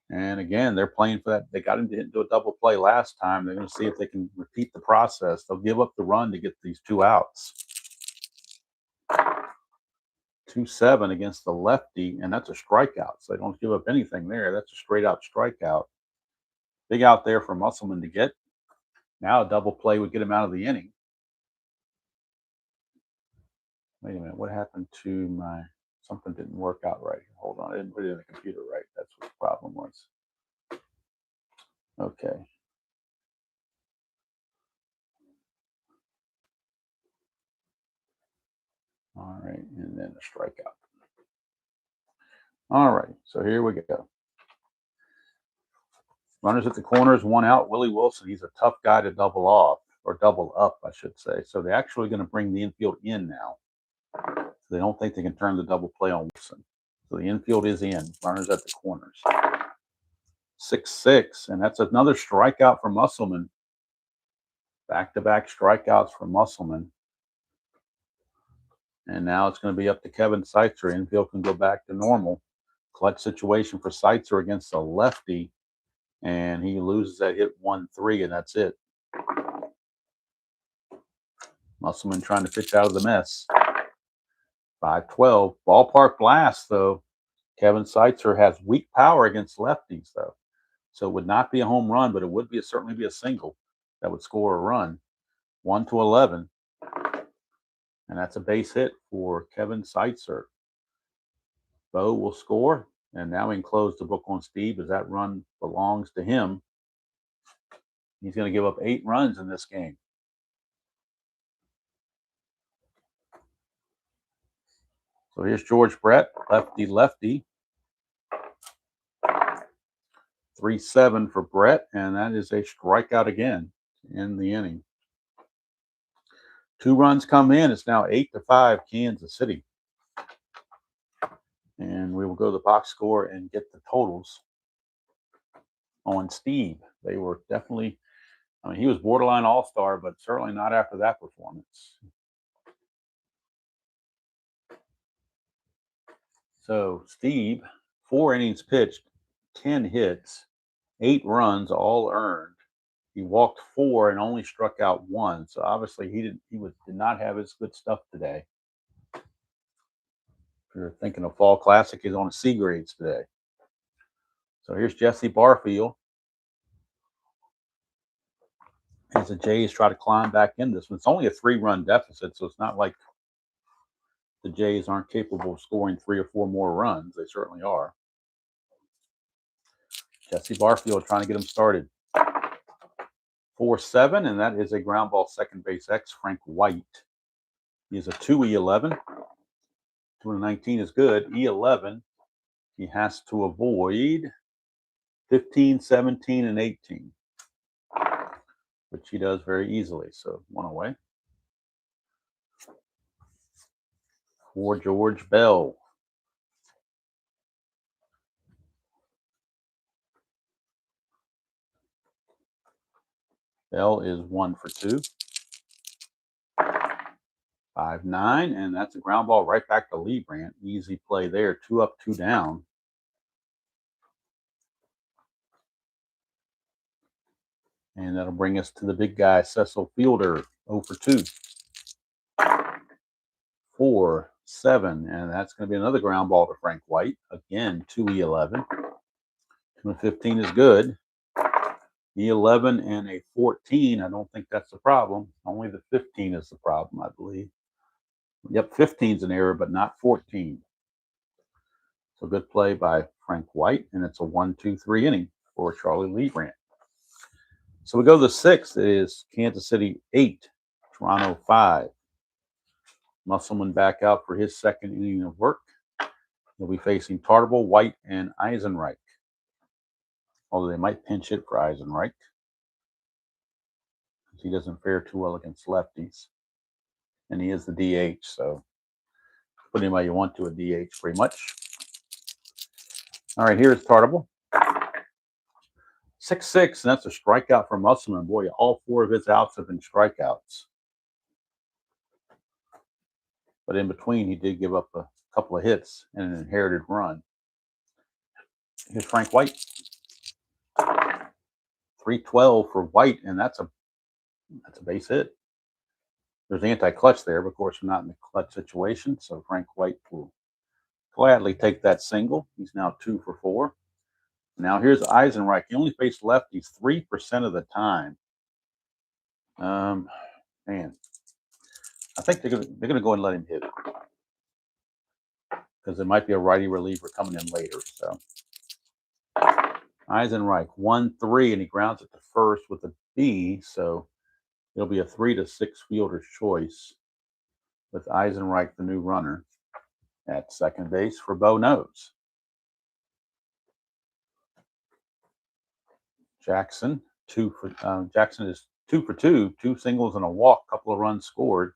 And again, they're playing for that. They got him to into a double play last time. They're going to see if they can repeat the process. They'll give up the run to get these 2 outs. 2-7 against the lefty, and that's a strikeout. So they don't give up anything there. That's a straight out strikeout. Big out there for Musselman to get. Now a double play would get him out of the inning. Wait a minute, what happened to my, something didn't work out right. Hold on, I didn't put it in the computer right. That's what the problem was. Okay. All right, and then a strikeout. All right, so here we go. Runners at the corners, 1 out. Willie Wilson, he's a tough guy to double off, or double up, I should say. So they're actually going to bring the infield in now. So they don't think they can turn the double play on Wilson. So the infield is in. Runners at the corners. 6-6, and that's another strikeout for Musselman. Back-to-back strikeouts for Musselman. And now it's going to be up to Kevin Seitzer. Infield can go back to normal. Clutch situation for Seitzer against a lefty. And he loses that hit 1-3, and that's it. Musselman trying to pitch out of the mess. 5-12. Ballpark blast, though. Kevin Seitzer has weak power against lefties, though. So it would not be a home run, but it would certainly be a single that would score a run. 1-11. And that's a base hit for Kevin Seitzer. Bo will score, and now we can close the book on Stieb as that run belongs to him. He's going to give up 8 runs in this game. So here's George Brett, lefty. 3-7 for Brett, and that is a strikeout again in the inning. 2 runs come in. It's now 8-5 Kansas City. And we will go to the box score and get the totals on Stieb. They were definitely, I mean, he was borderline all-star, but certainly not after that performance. So Stieb, 4 innings pitched, 10 hits, 8 runs, all earned. He walked 4 and only struck out 1. So obviously he did not have his good stuff today. If you're thinking of Fall Classic, he's on C grades today. So here's Jesse Barfield. As the Jays try to climb back in this one. It's only a 3-run deficit, so it's not like the Jays aren't capable of scoring 3 or 4 more runs. They certainly are. Jesse Barfield trying to get him started. 4-7, and that is a ground ball second base X, Frank White. He is a 2E11. 219 is good. E11, he has to avoid 15, 17, and 18, which he does very easily. So 1 away. For George Bell. Bell is 1 for 2. 5-9, and that's a ground ball right back to Leibrandt. Easy play there. 2 up, 2 down. And that'll bring us to the big guy, Cecil Fielder, 0 for 2. 4-7, and that's going to be another ground ball to Frank White. Again, 2E11. 2-15 is good. E11 and a 14, I don't think that's the problem. Only the 15 is the problem, I believe. Yep, 15 is an error, but not 14. So good play by Frank White, and it's a 1-2-3 inning for Charlie Leibrandt. So we go to the 6th. It is Kansas City 8, Toronto 5. Musselman back out for his second inning of work. He'll be facing Tartable, White, and Eisenreich. Although they might pinch hit for Eisenreich. He doesn't fare too well against lefties. And he is the DH, so put him how you want to a DH pretty much. All right, here's Tartable. 6-6, and that's a strikeout for Musselman. Boy, all 4 of his outs have been strikeouts. But in between, he did give up a couple of hits and an inherited run. Here's Frank White. 3-12 for White, and that's a base hit. There's anti-clutch there, but of course, we're not in the clutch situation, so Frank White will gladly take that single. He's now 2 for 4. Now here's Eisenreich. He only faced lefties 3% of the time. Man, I think they're gonna go and let him hit it because there might be a righty reliever coming in later. So Eisenreich 1-3, and he grounds it to first with a B. So it'll be a 3-6 fielder's choice with Eisenreich, the new runner, at second base for Bo Knows. Jackson Jackson is 2 for 2, 2 singles and a walk, couple of runs scored.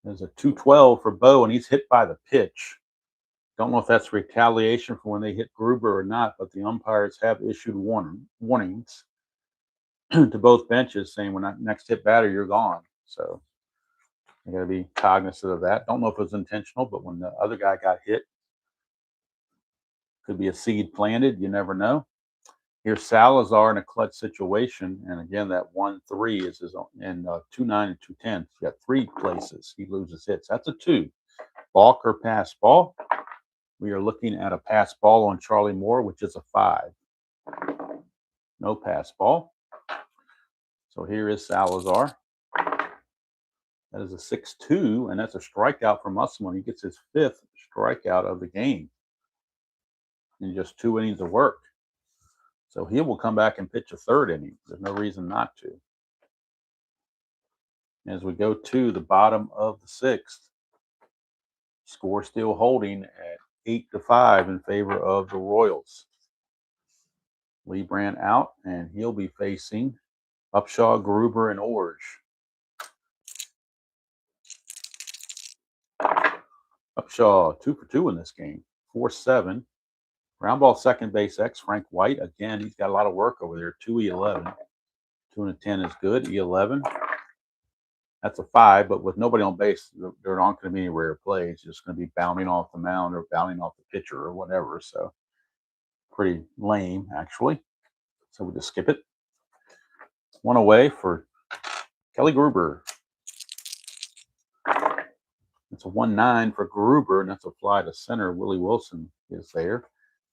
There's a 2-12 for Bo, and he's hit by the pitch. Don't know if that's retaliation for when they hit Gruber or not, but the umpires have issued warnings to both benches saying when that next hit batter, you're gone. So you got to be cognizant of that. Don't know if it was intentional, but when the other guy got hit, could be a seed planted. You never know. Here's Salazar in a clutch situation, and again, that 1-3 is his own, and 2-9 and 2-10. He's got 3 places he loses hits. That's a 2. Balk or pass ball. We are looking at a pass ball on Charlie Moore, which is a 5. No pass ball. So here is Salazar. That is a 6-2, and that's a strikeout for Musselman. He gets his 5th strikeout of the game in just 2 innings of work. So he will come back and pitch a 3rd inning. There's no reason not to. As we go to the bottom of the 6th, score still holding at 8-5 in favor of the Royals. Leibrandt out, and he'll be facing Upshaw, Gruber, and Orge. Upshaw 2 for 2 in this game. 4-7. Ground ball second base X, Frank White. Again, he's got a lot of work over there. 2E11. 2-10 is good. E11. That's a 5, but with nobody on base, there aren't going to be any rare plays. It's just going to be bounding off the mound or bounding off the pitcher or whatever. So pretty lame, actually. So we'll just skip it. 1 away for Kelly Gruber. It's a 1-9 for Gruber, and that's a fly to center. Willie Wilson is there.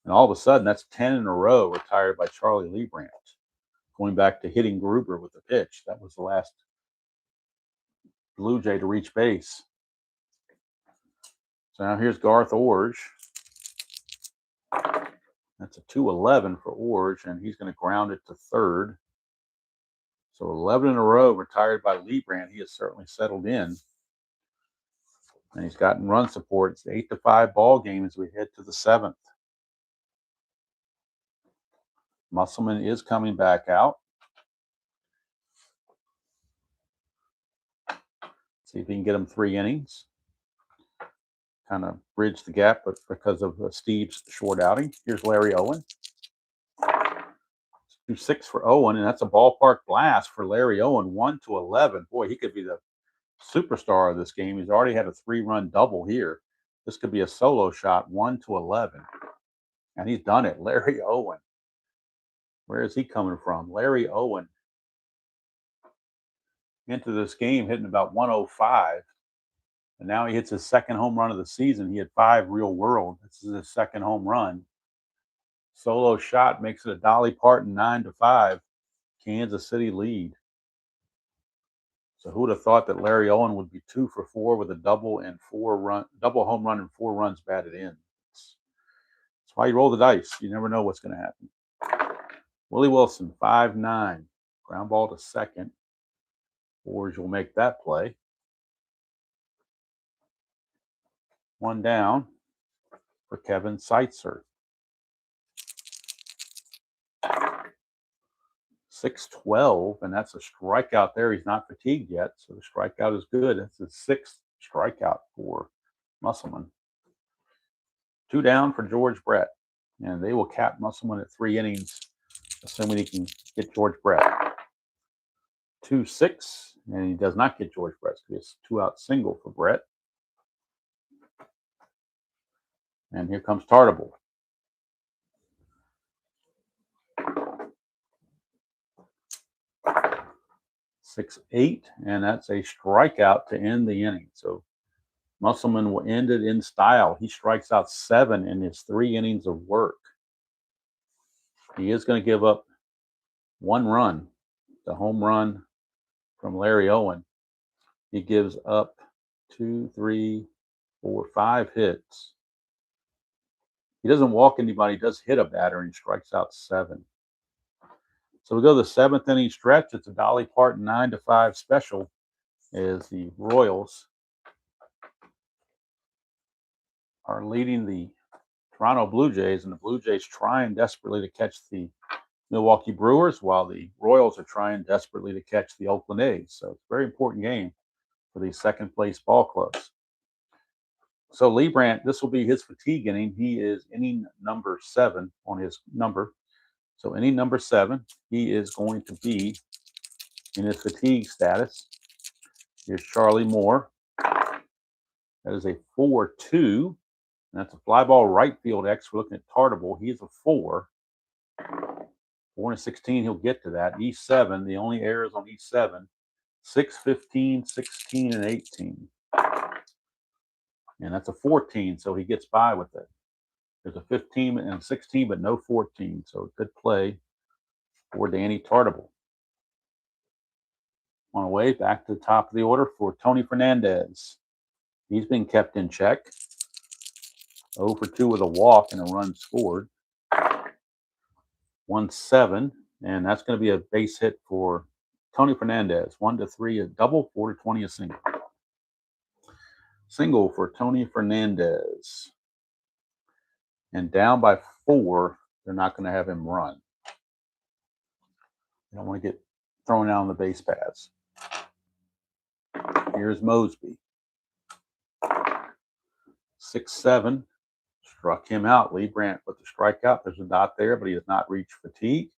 And all of a sudden, that's 10 in a row retired by Charlie Leibrandt. Going back to hitting Gruber with the pitch. That was the last Blue Jay to reach base. So now here's Garth Orge. That's a 2-11 for Orge, and he's going to ground it to third. So 11 in a row retired by Leibrandt. He has certainly settled in. And he's gotten run support. It's an 8-5 ball game as we head to the 7th. Musselman is coming back out. See if he can get him 3 innings. Kind of bridge the gap, but because of Stieb's short outing. Here's Larry Owen. 2-6 for Owen, and that's a ballpark blast for Larry Owen. 1-11. Boy, he could be the superstar of this game. He's already had a 3-run double here. This could be a solo shot. 1-11, and he's done it. Larry Owen. Where is he coming from? Larry Owen into this game hitting about 105, and now he hits his second home run of the season. He had 5 real world. This is his second home run. Solo shot makes it a Dolly Parton 9-5 Kansas City lead. So who would have thought that Larry Owen would be 2 for 4 with a double home run and 4 runs batted in? That's why you roll the dice. You never know what's going to happen. Willie Wilson, 5-9, ground ball to second. Orge will make that play. 1 down for Kevin Seitzer. 6-12, and that's a strikeout there. He's not fatigued yet, so the strikeout is good. That's his 6th strikeout for Musselman. 2 down for George Brett, and they will cap Musselman at 3 innings, assuming he can get George Brett. 2-6, and he does not get George Brett. So it's 2-out single for Brett. And here comes Tartable. 6-8, and that's a strikeout to end the inning. So Musselman will end it in style. He strikes out 7 in his 3 innings of work. He is going to give up 1 run, the home run from Larry Owen. He gives up 2, 3, 4, 5 hits. He doesn't walk anybody. He does hit a batter, and he strikes out 7. So we go to the 7th inning stretch. It's a Dolly Parton 9-5 special as the Royals are leading the Toronto Blue Jays, and the Blue Jays trying desperately to catch the Milwaukee Brewers, while the Royals are trying desperately to catch the Oakland A's. So it's a very important game for these second-place ball clubs. So Leibrandt, this will be his fatigue inning. He is inning number 7 on his number. So inning number 7, he is going to be in his fatigue status. Here's Charlie Moore. That is a 4-2. And that's a fly ball right field X. We're looking at Tartable. He's a 4. 4-16, he'll get to that. E7, the only errors on E7. 6, 15, 16, and 18. And that's a 14, so he gets by with it. There's a 15 and a 16, but no 14. So good play for Danny Tartable. On the way back to the top of the order for Tony Fernandez. He's been kept in check. 0 for 2 with a walk and a run scored. 1-7, and that's going to be a base hit for Tony Fernandez. 1-3 a double, 4-20 a single. Single for Tony Fernandez. And down by 4, they're not going to have him run. You don't want to get thrown out on the base paths. Here's Mosby. 6-7. Struck him out. Leibrandt with the strikeout. There's a dot there, but he has not reached fatigue.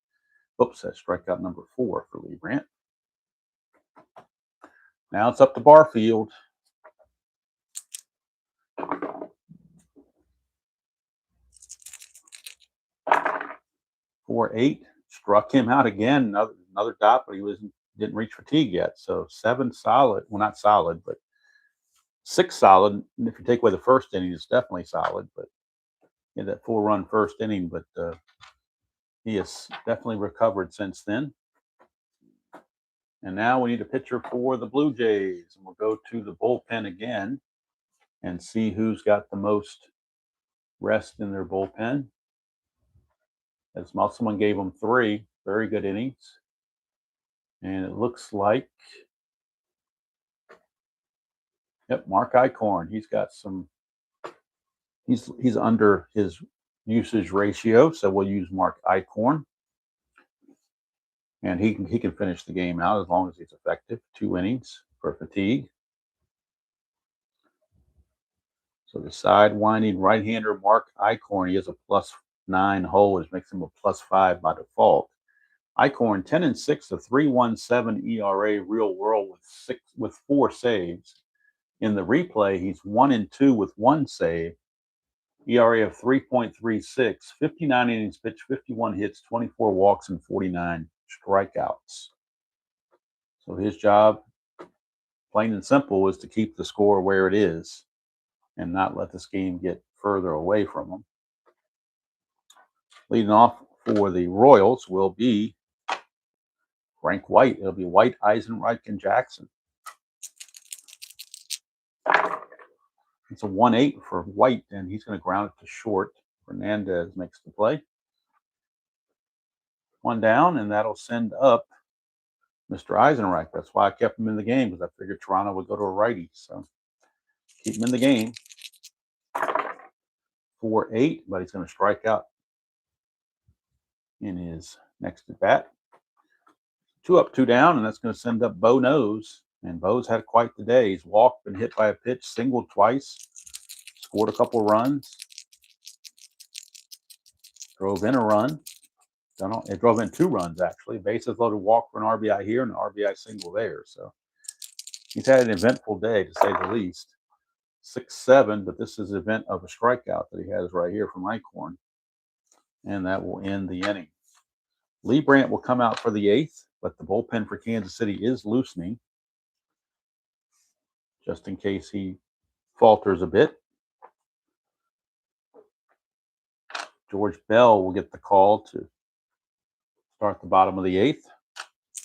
Oops, that's strikeout number 4 for Leibrandt. Now it's up to Barfield. 4-8. Struck him out again. Another dot, but he didn't reach fatigue yet. So 7 solid. Well, not solid, but 6 solid. And if you take away the first inning, it's definitely solid. But he had that 4-run first inning, but he has definitely recovered since then. And now we need a pitcher for the Blue Jays. And we'll go to the bullpen again and see who's got the most rest in their bullpen. As someone gave him 3 very good innings. And it looks like, yep, Mark Eichhorn. He's got some, he's under his usage ratio, so we'll use Mark Eichhorn. And he can finish the game out as long as he's effective. 2 innings for fatigue. So the side-winding right-hander Mark Eichhorn, he has a +9 hole, which makes him a +5 by default. Eichhorn 10-6, a 3.17 ERA real world with 4 saves. In the replay, he's 1-2 with 1 save. ERA of 3.36, 59 innings pitched, 51 hits, 24 walks, and 49 strikeouts. So his job, plain and simple, is to keep the score where it is and not let this game get further away from him. Leading off for the Royals will be Frank White. It'll be White, Eisenreich, and Jackson. It's a 1-8 for White, and he's going to ground it to short. Fernandez makes the play. 1 down, and that'll send up Mr. Eisenreich. That's why I kept him in the game, because I figured Toronto would go to a righty. So keep him in the game. 4-8, but he's going to strike out in his next at bat. 2 up, 2 down, and that's going to send up Bo Nose. And Bo's had quite the day. He's walked, been hit by a pitch, singled twice, scored a couple runs, drove in a run. It drove in 2 runs, actually. Bases loaded, walk for an RBI here and an RBI single there. So he's had an eventful day, to say the least. 6-7, but this is an event of a strikeout that he has right here from Eichhorn. And that will end the inning. Leibrandt will come out for the 8th, but the bullpen for Kansas City is loosening, just in case he falters a bit. George Bell will get the call to start the bottom of the 8th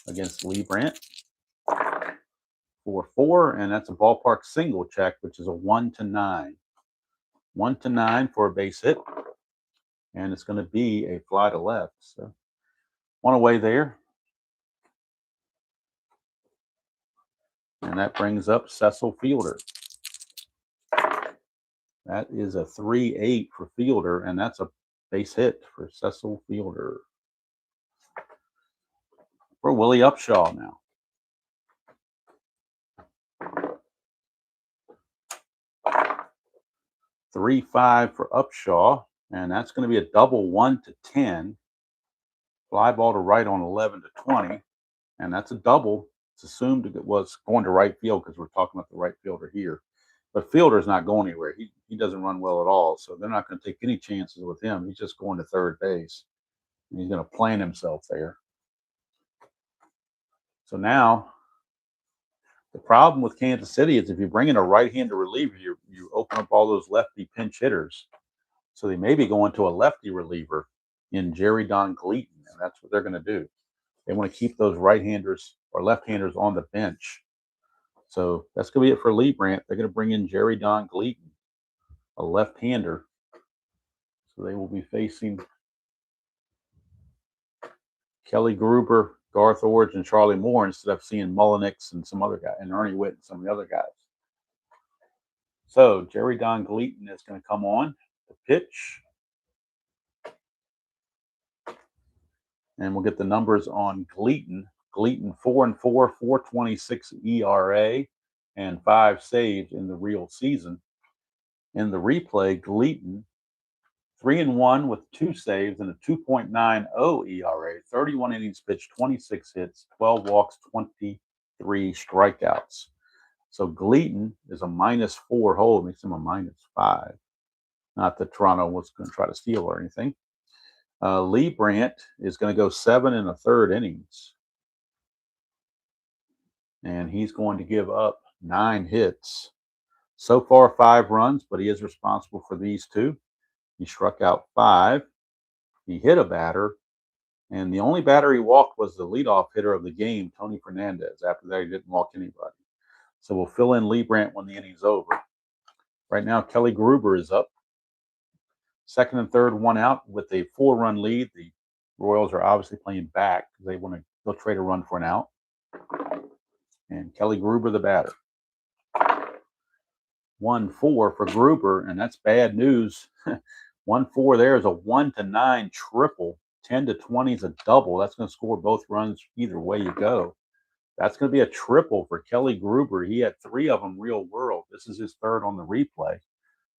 against Leibrandt. 4-4, and that's a ballpark single check, which is a 1-9. 1-9 for a base hit, and it's going to be a fly to left. So 1 away there. And that brings up Cecil Fielder. That is a 3-8 for Fielder, and that's a base hit for Cecil Fielder. For Willie Upshaw now. 3-5 for Upshaw, and that's going to be a double 1-10. Fly ball to right on 11-20, and that's a double. It's assumed it was going to right field because we're talking about the right fielder here. But Fielder's not going anywhere. He doesn't run well at all, so they're not going to take any chances with him. He's just going to third base, and he's going to plant himself there. So now, the problem with Kansas City is if you bring in a right-handed reliever, you open up all those lefty pinch hitters. So they may be going to a lefty reliever in Jerry Don Gleaton, and that's what they're going to do. They want to keep those right-handers or left-handers on the bench. So that's going to be it for Leibrandt. They're going to bring in Jerry Don Gleaton, a left-hander. So they will be facing Kelly Gruber, Garth Orge, and Charlie Moore instead of seeing Mullenix and some other guy, and Ernie Witt and some of the other guys. So Jerry Don Gleaton is going to come on the pitch. And we'll get the numbers on Gleaton. Gleaton 4-4, 4.26 ERA, and 5 saves in the real season. In the replay, Gleaton 3-1 with 2 saves and a 2.90 ERA, 31 innings pitched, 26 hits, 12 walks, 23 strikeouts. So Gleaton is a -4 hole, makes him a -5. Not that Toronto was going to try to steal or anything. Leibrandt is going to go 7 1/3 innings. And he's going to give up 9 hits. So far, 5 runs, but he is responsible for these 2. He struck out 5. He hit a batter. And the only batter he walked was the leadoff hitter of the game, Tony Fernandez. After that, he didn't walk anybody. So we'll fill in Leibrandt when the inning's over. Right now, Kelly Gruber is up. 2nd and 3rd, 1 out with a 4-run lead. The Royals are obviously playing back because they'll trade a run for an out. And Kelly Gruber, the batter. 1-4 for Gruber, and that's bad news. 1-4 there is a 1-9 triple. 10-20 is a double. That's going to score both runs either way you go. That's going to be a triple for Kelly Gruber. He had 3 of them real world. This is his 3rd on the replay.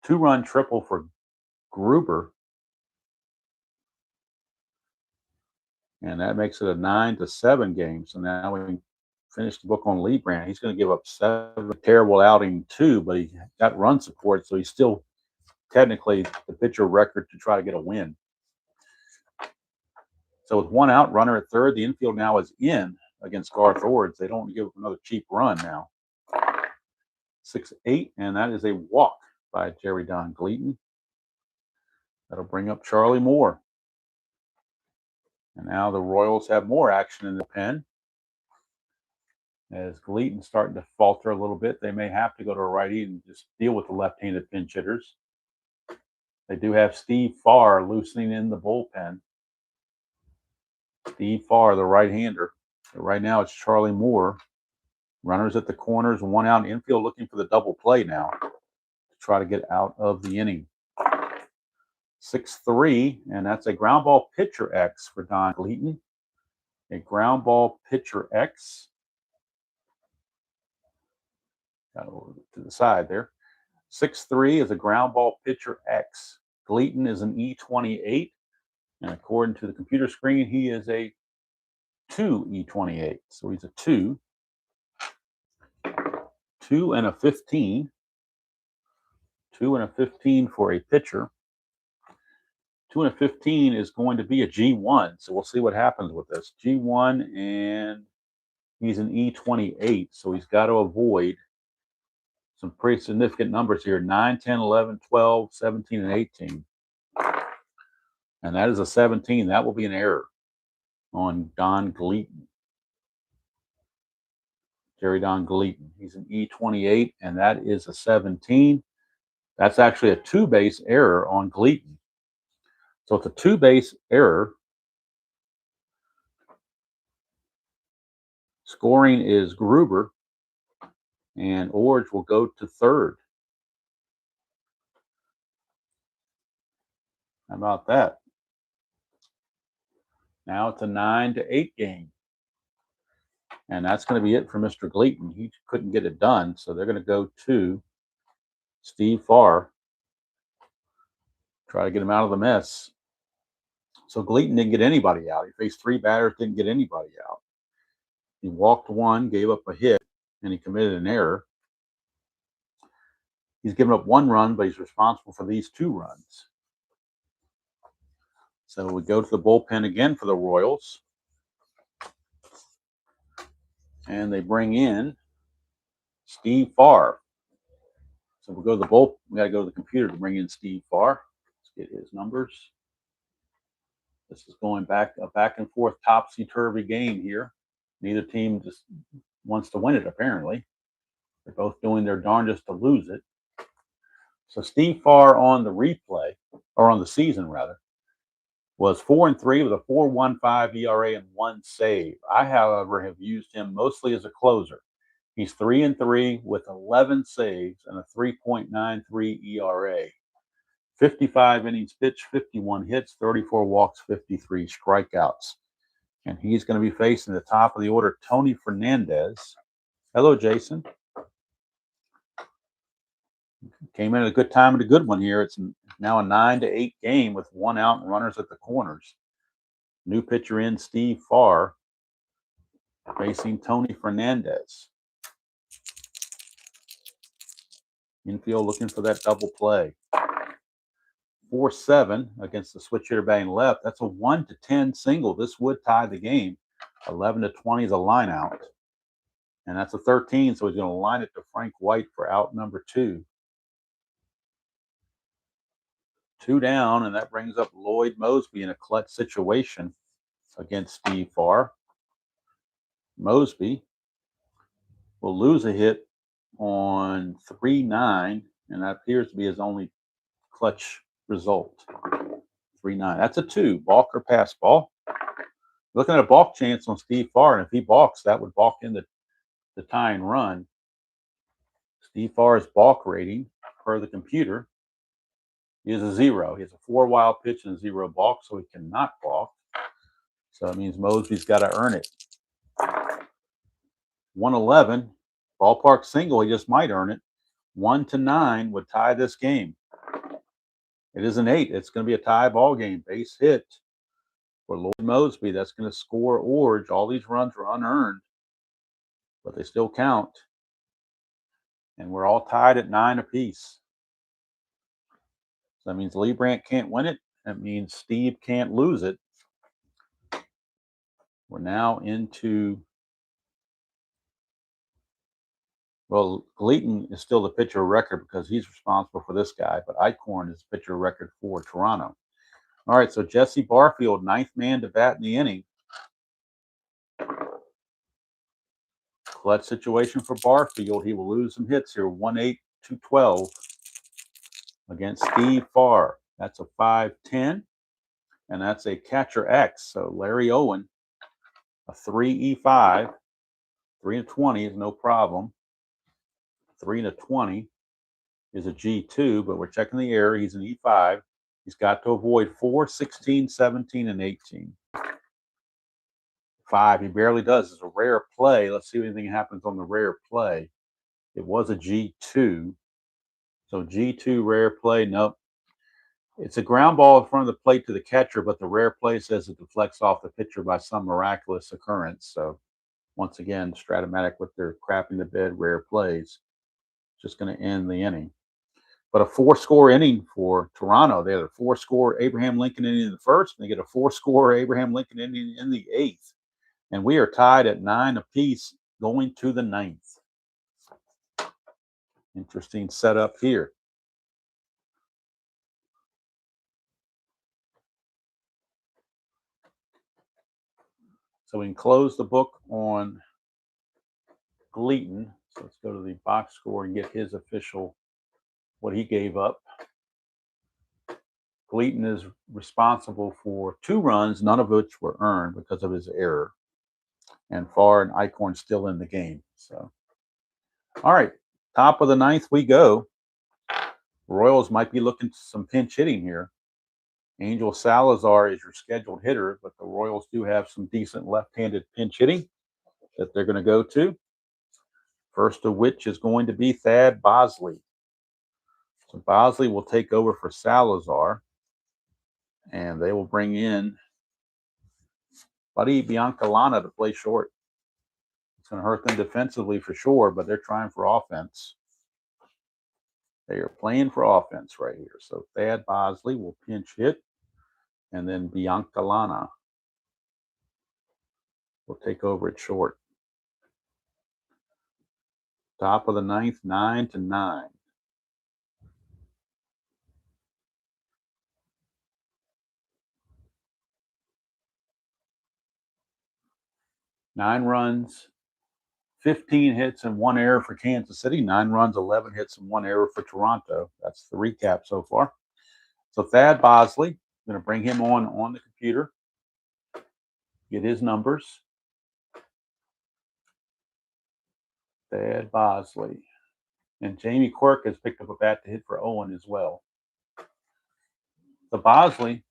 2-run triple for Gruber. And that makes it a 9-7 game. So now we can finish the book on Leibrandt. He's going to give up 7. Terrible outing too, but he got run support, so he's still technically the pitcher record to try to get a win. So with 1 out, runner at 3rd, the infield now is in against Garth Ords. They don't give up another cheap run now. 6-8, and that is a walk by Jerry Don Gleaton. That'll bring up Charlie Moore. And now the Royals have more action in the pen. As Gleaton's starting to falter a little bit, they may have to go to a righty and just deal with the left-handed pinch hitters. They do have Steve Farr loosening in the bullpen. Steve Farr, the right-hander. Right now it's Charlie Moore. Runners at the corners, 1 out in infield, looking for the double play now to try to get out of the inning. 6-3, and that's a ground ball pitcher X for Don Gleaton. A ground ball pitcher X. Got over to the side there. 6-3 is a ground ball pitcher X. Gleaton is an E28, and according to the computer screen, he is a 2 E28. So he's a 2. 2 and a 15. 2 and a 15 for a pitcher. 2 and a 15 is going to be a G1. So we'll see what happens with this. G1, and he's an E28. So he's got to avoid some pretty significant numbers here. 9, 10, 11, 12, 17, and 18. And that is a 17. That will be an error on Don Gleaton. Jerry Don Gleaton. He's an E28, and that is a 17. That's actually a 2-base error on Gleaton. So it's a 2-base error. Scoring is Gruber, and Orge will go to 3rd. How about that? Now it's a 9-8 game. And that's going to be it for Mr. Gleaton. He couldn't get it done, so they're going to go to Steve Farr. Try to get him out of the mess. So Gleaton didn't get anybody out. He faced 3 batters, didn't get anybody out. He walked 1, gave up a hit, and he committed an error. He's given up 1 run, but he's responsible for these 2 runs. So we go to the bullpen again for the Royals. And they bring in Steve Farr. So we'll go to the bullpen. We got to go to the computer to bring in Steve Farr. Let's get his numbers. This is going back a back and forth topsy-turvy game here. Neither team just wants to win it, apparently. They're both doing their darndest to lose it. So Steve Farr on the replay, or on the season rather, was 4-3 with a 4.15 ERA and 1 save. I, however, have used him mostly as a closer. He's 3-3 with 11 saves and a 3.93 ERA. 55 innings pitched, 51 hits, 34 walks, 53 strikeouts. And he's going to be facing the top of the order, Tony Fernandez. Hello, Jason. Came in at a good time and a good one here. It's now a 9-8 game with 1 out and runners at the corners. New pitcher in, Steve Farr, facing Tony Fernandez. Infield looking for that double play. 4-7 against the switch hitter batting left. That's a 1-10 single. This would tie the game. 11-20 is a line out. And that's a 13, so he's going to line it to Frank White for out number 2. 2 down, and that brings up Lloyd Mosby in a clutch situation against Steve Farr. Mosby will lose a hit on 3-9, and that appears to be his only clutch result. 3-9. That's a 2. Balk or pass ball. Looking at a balk chance on Steve Farr, and if he balks, that would balk in the tying run. Steve Farr's balk rating per the computer is a 0. He has a 4 wild pitch and a 0 balk, so he cannot balk. So it means Mosby's got to earn it. 111, ballpark single, he just might earn it. 1-9 would tie this game. It is an 8. It's going to be a tie ball game. Base hit for Lloyd Mosby. That's going to score Orge. All these runs were unearned, but they still count. And we're all tied at 9 apiece. So that means Leibrandt can't win it. That means Stieb can't lose it. We're now into, well, Gleaton is still the pitcher of record because he's responsible for this guy, but Eichhorn is pitcher of record for Toronto. All right, so Jesse Barfield, 9th man to bat in the inning. Clutch situation for Barfield. He will lose some hits here, 1-8-2-12 against Steve Farr. That's a 5-10, and that's a catcher X. So Larry Owen, a 3-E5, 3-20 is no problem. 3-20 is a G2, but we're checking the error. He's an E5. He's got to avoid 4, 16, 17, and 18. 5, he barely does. It's a rare play. Let's see if anything happens on the rare play. It was a G2. So G2 rare play, nope. It's a ground ball in front of the plate to the catcher, but the rare play says it deflects off the pitcher by some miraculous occurrence. So once again, Strat-O-Matic with their crapping the bed rare plays. Just going to end the inning. But a 4-score inning for Toronto. They had a 4-score Abraham Lincoln inning in the first, and they get a 4-score Abraham Lincoln inning in the 8th. And we are tied at 9 apiece going to the 9th. Interesting setup here. So we can close the book on Gleaton. So let's go to the box score and get his official, what he gave up. Gleaton is responsible for 2 runs, none of which were earned because of his error. And Farr and Eichhorn still in the game. So, all right, top of the 9th we go. Royals might be looking to some pinch hitting here. Angel Salazar is your scheduled hitter, but the Royals do have some decent left-handed pinch hitting that they're going to go to. First of which is going to be Thad Bosley. So Bosley will take over for Salazar, and they will bring in Buddy Biancalana to play short. It's going to hurt them defensively for sure, but they're trying for offense. They are playing for offense right here. So Thad Bosley will pinch hit, and then Biancalana will take over at short. Top of the 9th, 9-9. Nine runs, 15 hits, and 1 error for Kansas City. 9 runs, 11 hits, and 1 error for Toronto. That's the recap so far. So Thad Bosley, I'm going to bring him on the computer, get his numbers. Thad Bosley. And Jamie Quirk has picked up a bat to hit for Owen as well. So Bosley,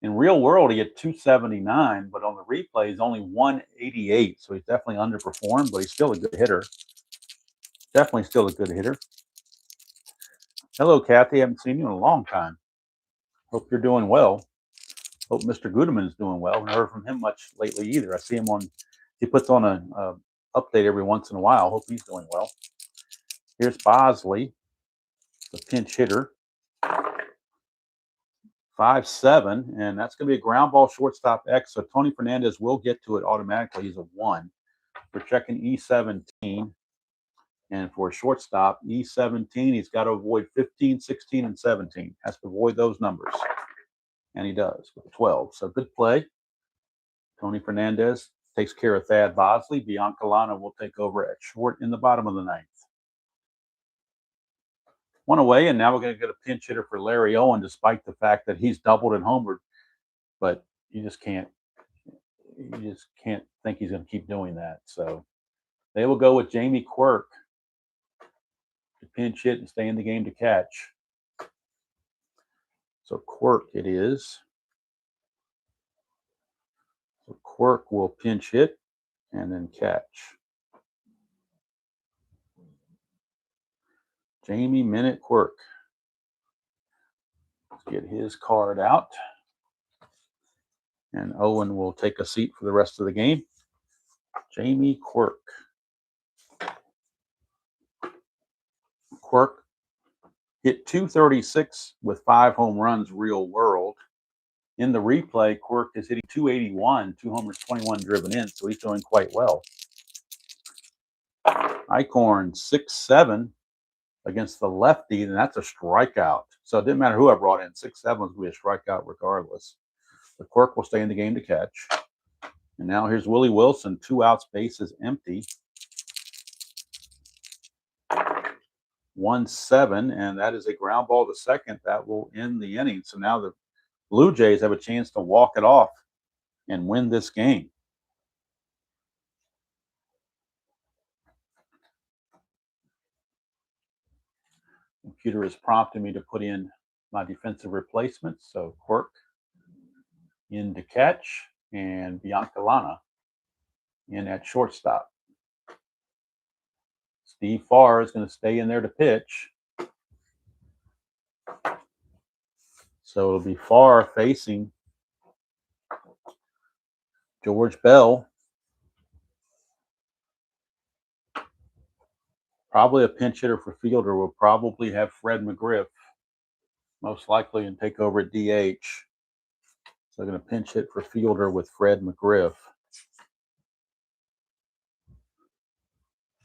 in real world, he had 279, but on the replay, he's only 188. So he's definitely underperformed, but he's still a good hitter. Definitely still a good hitter. Hello, Kathy. I haven't seen you in a long time. Hope you're doing well. Hope Mr. Gudeman is doing well. I haven't heard from him much lately either. I see him on, he puts on a update every once in a while. Hope he's doing well. Here's Bosley, the pinch hitter. 5-7, and that's going to be a ground ball shortstop X. So Tony Fernandez will get to it automatically. He's a 1. We're checking E17. And for a shortstop, E17, he's got to avoid 15, 16, and 17. Has to avoid those numbers. And he does with 12. So good play. Tony Fernandez takes care of Thad Bosley. Biancalana will take over at short in the bottom of the 9th. 1 away, and now we're going to get a pinch hitter for Larry Owen, despite the fact that he's doubled and homered. But you just can't. you just can't think he's going to keep doing that. So they will go with Jamie Quirk to pinch hit and stay in the game to catch. So Quirk it is. So Quirk will pinch hit and then catch. Jamie Minute Quirk. Let's get his card out. And Owen will take a seat for the rest of the game. Jamie Quirk. Quirk hit 236 with 5 home runs real world. In the replay, Quirk is hitting 281, 2 homers, 21 driven in, so he's doing quite well. Eichhorn 6-7 against the lefty, and that's a strikeout. So it didn't matter who I brought in. 6-7 was going to be a strikeout regardless. The Quirk will stay in the game to catch. And now here's Willie Wilson, 2 outs, bases empty. 1-7, and that is a ground ball to second. That will end the inning. So now the Blue Jays have a chance to walk it off and win this game. Computer is prompting me to put in my defensive replacements. So Quirk in to catch and Biancalana in at shortstop. Steve Farr is going to stay in there to pitch. So it'll be Farr facing George Bell. Probably a pinch hitter for Fielder. Will probably have Fred McGriff most likely and take over at DH. So they're going to pinch hit for Fielder with Fred McGriff.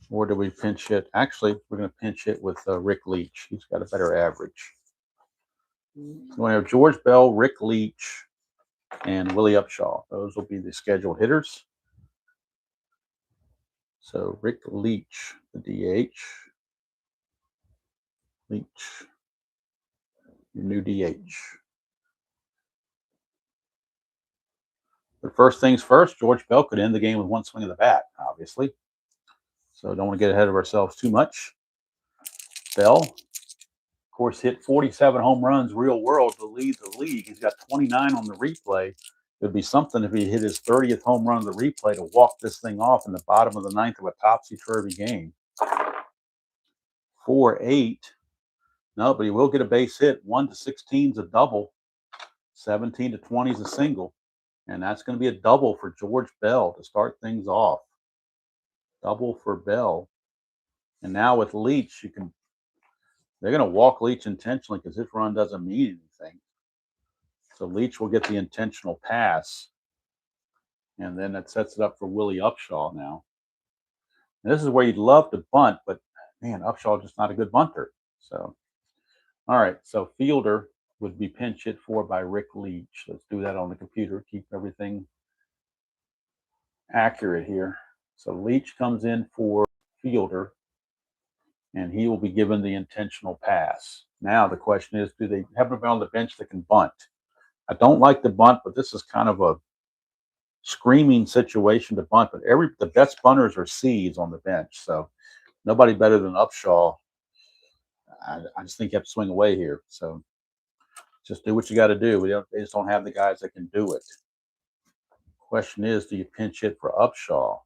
Or do we pinch hit? Actually, we're going to pinch hit with Rick Leach. He's got a better average. So we have George Bell, Rick Leach, and Willie Upshaw. Those will be the scheduled hitters. So Rick Leach, the DH. Leach, your new DH. But first things first, George Bell could end the game with 1 swing of the bat, obviously. So don't want to get ahead of ourselves too much. Bell, of course, hit 47 home runs real world to lead the league. He's got 29 on the replay. It would be something if he hit his 30th home run on the replay to walk this thing off in the bottom of the 9th of a topsy-turvy game. 4-8. No, but he will get a base hit. 1 to 16 is a double. 17 to 20 is a single. And that's going to be a double for George Bell to start things off. Double for Bell. And now with Leach, they're going to walk Leach intentionally because his run doesn't mean anything. So Leach will get the intentional pass. And then that sets it up for Willie Upshaw now. And this is where you'd love to bunt, but man, Upshaw is just not a good bunter. So, all right. So Fielder would be pinch hit for by Rick Leach. Let's do that on the computer. Keep everything accurate here. So Leach comes in for Fielder, and he will be given the intentional pass. Now the question is, do they have anybody on the bench that can bunt? I don't like the bunt, but this is kind of a screaming situation to bunt. But the best bunters are C's on the bench, so nobody better than Upshaw. I just think you have to swing away here. So just do what you got to do. They just don't have the guys that can do it. Question is, do you pinch hit for Upshaw?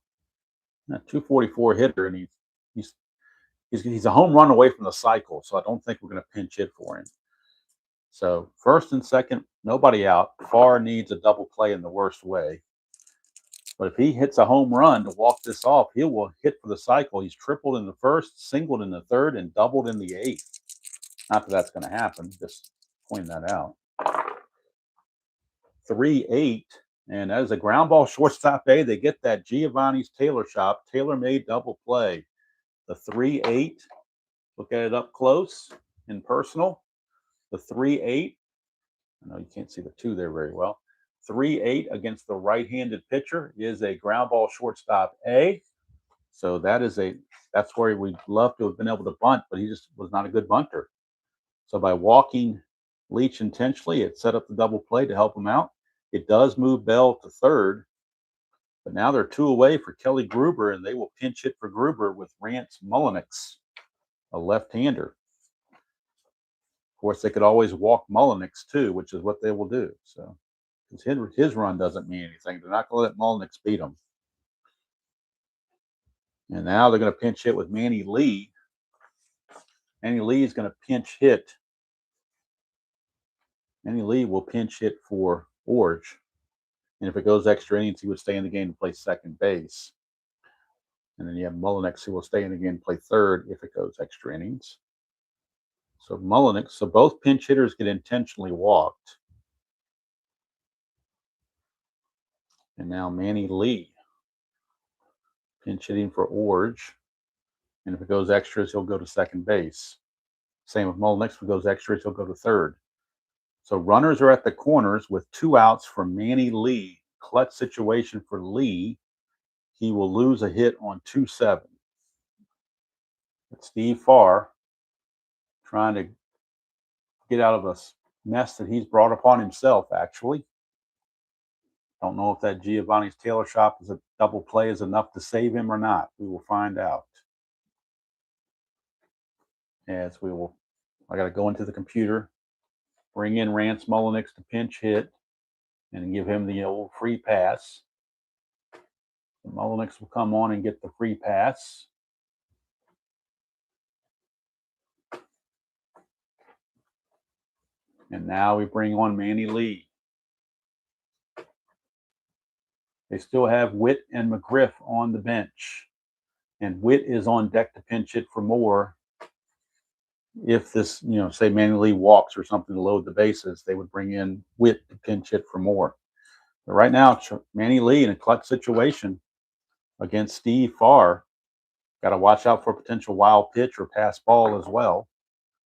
A 244 hitter, and he's a home run away from the cycle, so I don't think we're going to pinch hit for him. So first and second, nobody out. Farr needs a double play in the worst way. But if he hits a home run to walk this off, he will hit for the cycle. He's tripled in the first, singled in the third, and doubled in the 8th. Not that that's going to happen. Just point that out. 3-8, and that is a ground ball shortstop A. They get that Giovanni's Tailor Shop tailor-made double play. The 3-8. Look at it up close and personal. The 3-8. I know you can't see the 2 there very well. 3-8 against the right-handed pitcher is a ground ball shortstop A. So that's where we'd love to have been able to bunt, but he just was not a good bunter. So by walking Leach intentionally, it set up the double play to help him out. It does move Bell to third. But now they're 2 away for Kelly Gruber, and they will pinch hit for Gruber with Rance Mullenix, a left-hander. Of course, they could always walk Mullenix too, which is what they will do. So his run doesn't mean anything. They're not going to let Mullenix beat them. And now they're going to pinch hit with Manny Lee. Manny Lee is going to pinch hit. Manny Lee will pinch hit for Orge. And if it goes extra innings, he would stay in the game to play second base. And then you have Mullenix, who will stay in the game to play third if it goes extra innings. So Mullenix, so both pinch hitters get intentionally walked. And now Manny Lee pinch hitting for Orge. And if it goes extras, he'll go to second base. Same with Mullenix. If it goes extras, he'll go to third. So runners are at the corners with 2 outs for Manny Lee. Clutch situation for Lee. He will lose a hit on 2-7. But Steve Farr trying to get out of a mess that he's brought upon himself, actually. Don't know if that Giovanni's Tailor Shop is a double play is enough to save him or not. We will find out. As we will, I got to go into the computer, bring in Rance Mullenix to pinch hit, and give him the old free pass. So Mullenix will come on and get the free pass. And now we bring on Manny Lee. They still have Witt and McGriff on the bench. And Witt is on deck to pinch hit for Moore. If this, say Manny Lee walks or something to load the bases, they would bring in Witt to pinch hit for Moore. But right now, Manny Lee in a clutch situation against Steve Farr. Got to watch out for a potential wild pitch or pass ball as well.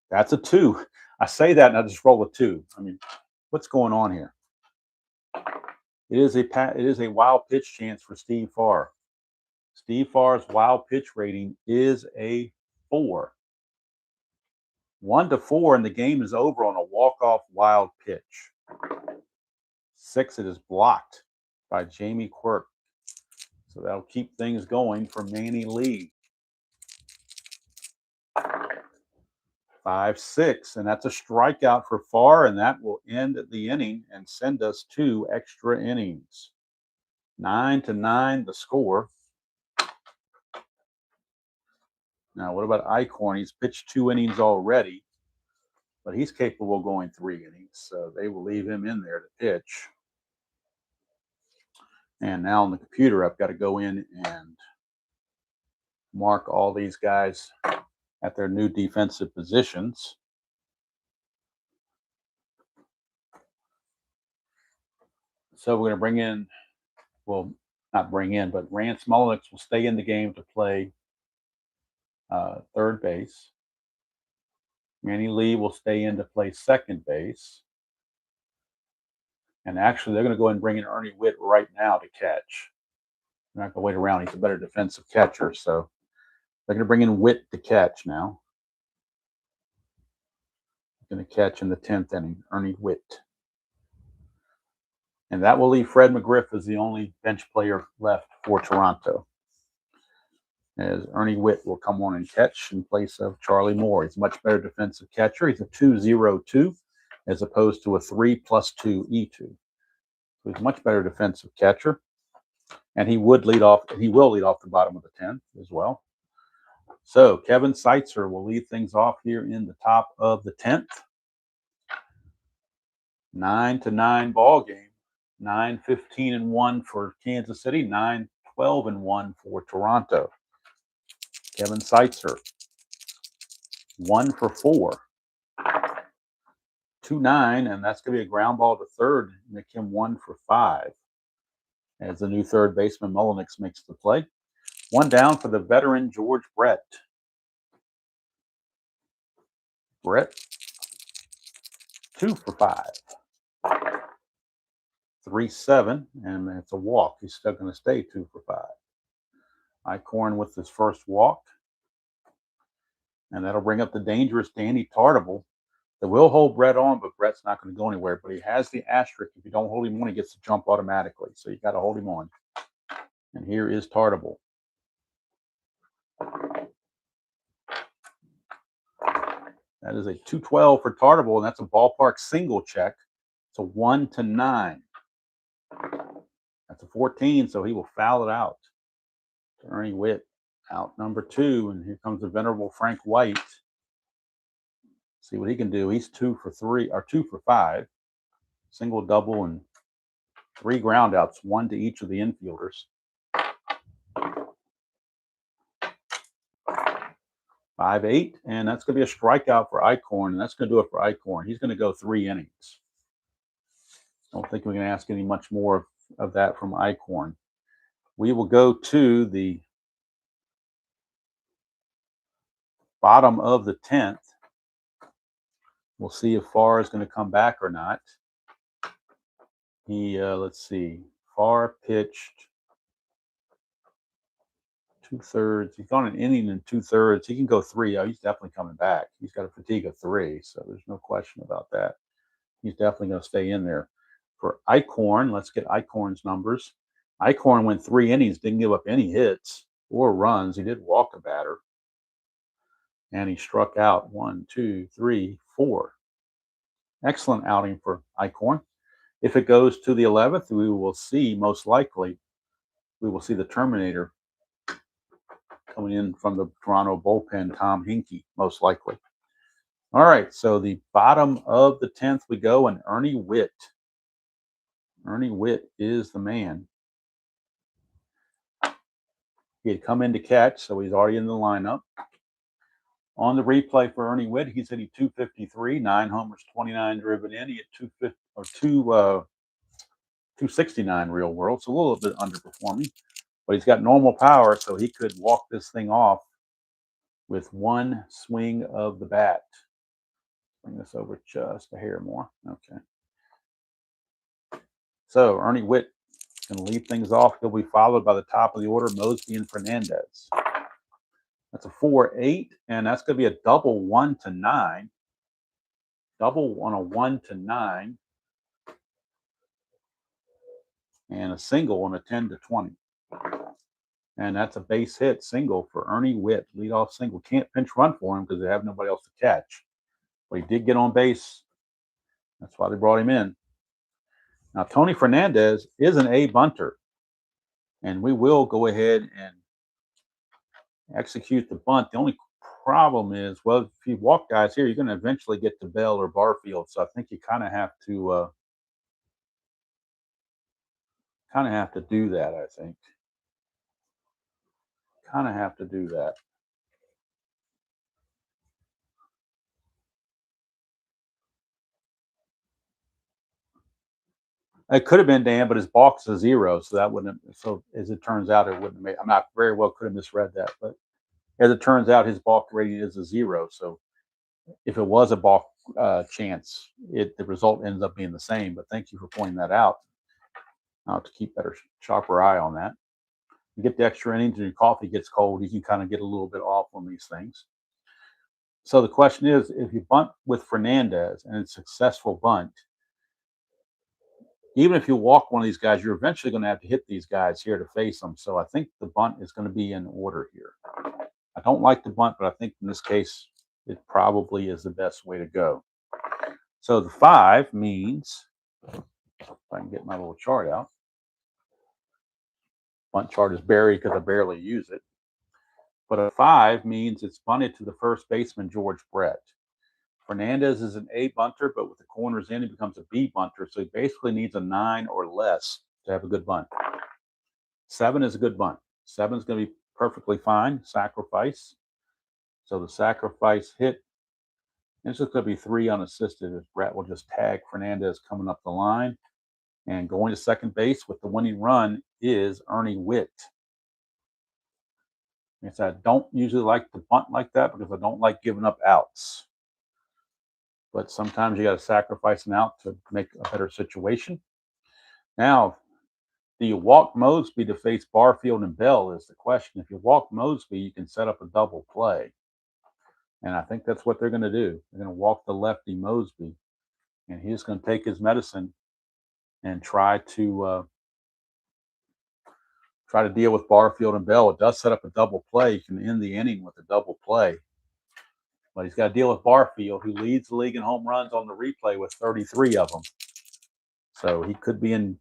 That's a 2. I say that and I just roll a 2. I mean, what's going on here? It is a wild pitch chance for Steve Farr. Steve Farr's wild pitch rating is a 4. 1-4, and the game is over on a walk-off wild pitch. 6, it is blocked by Jamie Quirk. So that'll keep things going for Manny Lee. 5-6, and that's a strikeout for Farr, and that will end the inning and send us to extra innings. 9-9, the score. Now, what about Eichhorn? He's pitched 2 innings already, but he's capable of going 3 innings, so they will leave him in there to pitch. And now on the computer, I've got to go in and mark all these guys at their new defensive positions. So we're going to bring in, well, not bring in, but Rance Mullenix will stay in the game to play third base. Manny Lee will stay in to play second base. And actually, they're going to go ahead and bring in Ernie Witt right now to catch. They're not going to wait around. He's a better defensive catcher. So they're going to bring in Witt to catch now. Going to catch in the 10th inning, Ernie Witt. And that will leave Fred McGriff as the only bench player left for Toronto. As Ernie Witt will come on and catch in place of Charlie Moore. He's a much better defensive catcher. He's a 2.02 as opposed to a 3+2 E2. So he's a much better defensive catcher. And he will lead off the bottom of the 10th as well. So Kevin Seitzer will lead things off here in the top of the 10th. 9-9 ball game. 9-15-1 for Kansas City. 9-12-1 for Toronto. Kevin Seitzer, 1 for 4. 2-9, and that's going to be a ground ball to third. Make him 1 for 5. As the new third baseman Mullenix makes the play. 1 down for the veteran George Brett. Brett, 2 for 5. 3-7, and it's a walk. He's still going to stay 2 for 5. Eichhorn with his first walk. And that'll bring up the dangerous Danny Tartabull. That will hold Brett on, but Brett's not going to go anywhere. But he has the asterisk. If you don't hold him on, he gets to jump automatically. So you got to hold him on. And here is Tartable. That is a 212 for Tartable, and that's a ballpark single check. It's a 1-9. That's a 14, so he will foul it out. Ernie Witt out number 2, and here comes the venerable Frank White. See what he can do. He's 2 for 5. Single, double, and 3 groundouts, 1 to each of the infielders. 5-8, and that's going to be a strikeout for Eichhorn, and that's going to do it for Eichhorn. He's going to go 3 innings. I don't think we can ask any much more of that from Eichhorn. We will go to the bottom of the 10th. We'll see if Farr is going to come back or not. He, let's see, Farr pitched 2/3. He's gone an inning and 2/3. He can go 3. Oh, he's definitely coming back. He's got a fatigue of 3, so there's no question about that. He's definitely going to stay in there. For Eichhorn, let's get Eichhorn's numbers. Eichhorn went 3 innings, didn't give up any hits or runs. He did walk a batter. And he struck out 1, 2, 3, 4. Excellent outing for Eichhorn. If it goes to the 11th, we will see, most likely, we will see the Terminator coming in from the Toronto bullpen, Tom Hinkie, most likely. All right, so the bottom of the 10th we go, and Ernie Witt. Ernie Witt is the man. He had come in to catch, so he's already in the lineup. On the replay for Ernie Witt, he's hitting 253, 9 homers, 29 driven in. He hit 269 real world, so a little bit underperforming. But he's got normal power, so he could walk this thing off with 1 swing of the bat. Bring this over just a hair more. Okay. So Ernie Witt is going to lead things off. He'll be followed by the top of the order, Mosby and Fernandez. That's a 4-8, and that's going to be a double 1-9. Double on a 1-9. And a single on a 10-20. And that's a base hit single for Ernie Witt. Leadoff single. Can't pinch run for him because they have nobody else to catch. But he did get on base. That's why they brought him in. Now, Tony Fernandez is an A bunter. And we will go ahead and execute the bunt. The only problem is, well, if you walk guys here, you're going to eventually get to Bell or Barfield. So I think you kind of have to do that, I think. Kind of have to do that. It could have been Dan, but his balk's a 0, so that wouldn't have, so as it turns out, it wouldn't have made. I'm not very well could have misread that, but as it turns out, his balk rating is a 0. So if it was a balk chance, the result ends up being the same. But thank you for pointing that out. I'll have to keep better sharper eye on that. You get the extra innings and your coffee gets cold, you can kind of get a little bit off on these things. So the question is, if you bunt with Fernandez and it's a successful bunt, even if you walk one of these guys, you're eventually going to have to hit these guys here to face them. So I think the bunt is going to be in order here. I don't like the bunt, but I think in this case, it probably is the best way to go. So the 5 means, if I can get my little chart out. Bunt chart is buried because I barely use it. But a 5 means it's bunted to the first baseman, George Brett. Fernandez is an A bunter, but with the corners in, he becomes a B bunter. So he basically needs a 9 or less to have a good bunt. 7 is a good bunt. 7 is going to be perfectly fine. Sacrifice. So the sacrifice hit. This is going to be 3 unassisted as Brett will just tag Fernandez coming up the line. And going to second base with the winning run is Ernie Witt. I don't usually like to bunt like that because I don't like giving up outs. But sometimes you got to sacrifice an out to make a better situation. Now, do you walk Mosby to face Barfield and Bell is the question. If you walk Mosby, you can set up a double play. And I think that's what they're going to do. They're going to walk the lefty Mosby, and he's going to take his medicine and try to try to deal with Barfield and Bell. It does set up a double play. You can end the inning with a double play. But he's got to deal with Barfield, who leads the league in home runs on the replay with 33 of them. So he could be in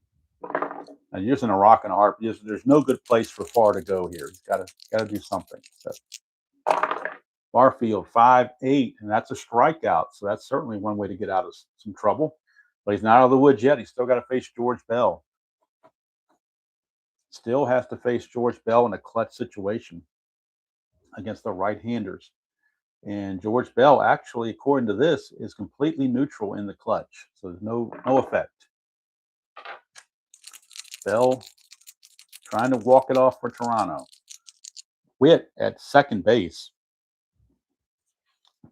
just in a rock and a hard. There's no good place for Farr to go here. He's got to do something. So Barfield 5-8, and that's a strikeout. So that's certainly one way to get out of some trouble. But he's not out of the woods yet. He's still got to face George Bell. Still has to face George Bell in a clutch situation against the right-handers. And George Bell, actually, according to this, is completely neutral in the clutch. So there's no effect. Bell trying to walk it off for Toronto. Witt at second base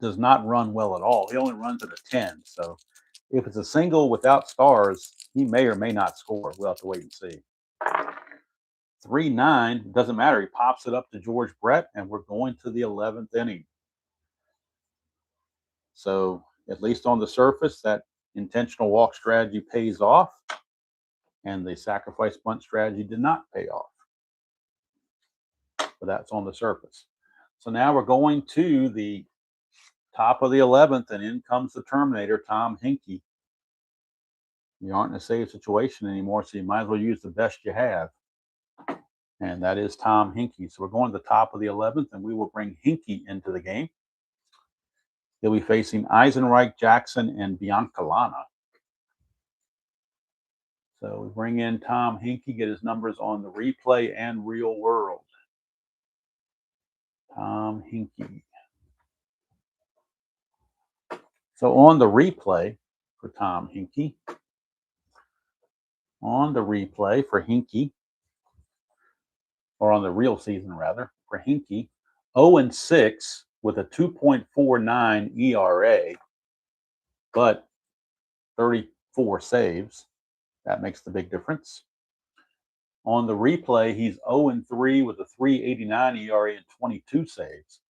does not run well at all. He only runs at a 10. So if it's a single without stars, he may or may not score. We'll have to wait and see. 3-9, doesn't matter. He pops it up to George Brett, and we're going to the 11th inning. So at least on the surface, that intentional walk strategy pays off, and the sacrifice bunt strategy did not pay off. But that's on the surface. So now we're going to the top of the 11th, and in comes the Terminator, Tom Hinkie. You aren't in a safe situation anymore, so you might as well use the best you have. And that is Tom Hinkie. So we're going to the top of the 11th, and we will bring Hinkie into the game. He'll be facing Eisenreich, Jackson, and Biancalana. So we bring in Tom Hinkie, get his numbers on the replay and real world. Tom Hinkie. So on the replay for Tom Hinkie, on the replay for Hinkie, or on the real season rather, for Hinkie, 0-6 with a 2.49 ERA, but 34 saves. That makes the big difference. On the replay, he's 0-3 with a 3.89 ERA and 22 saves.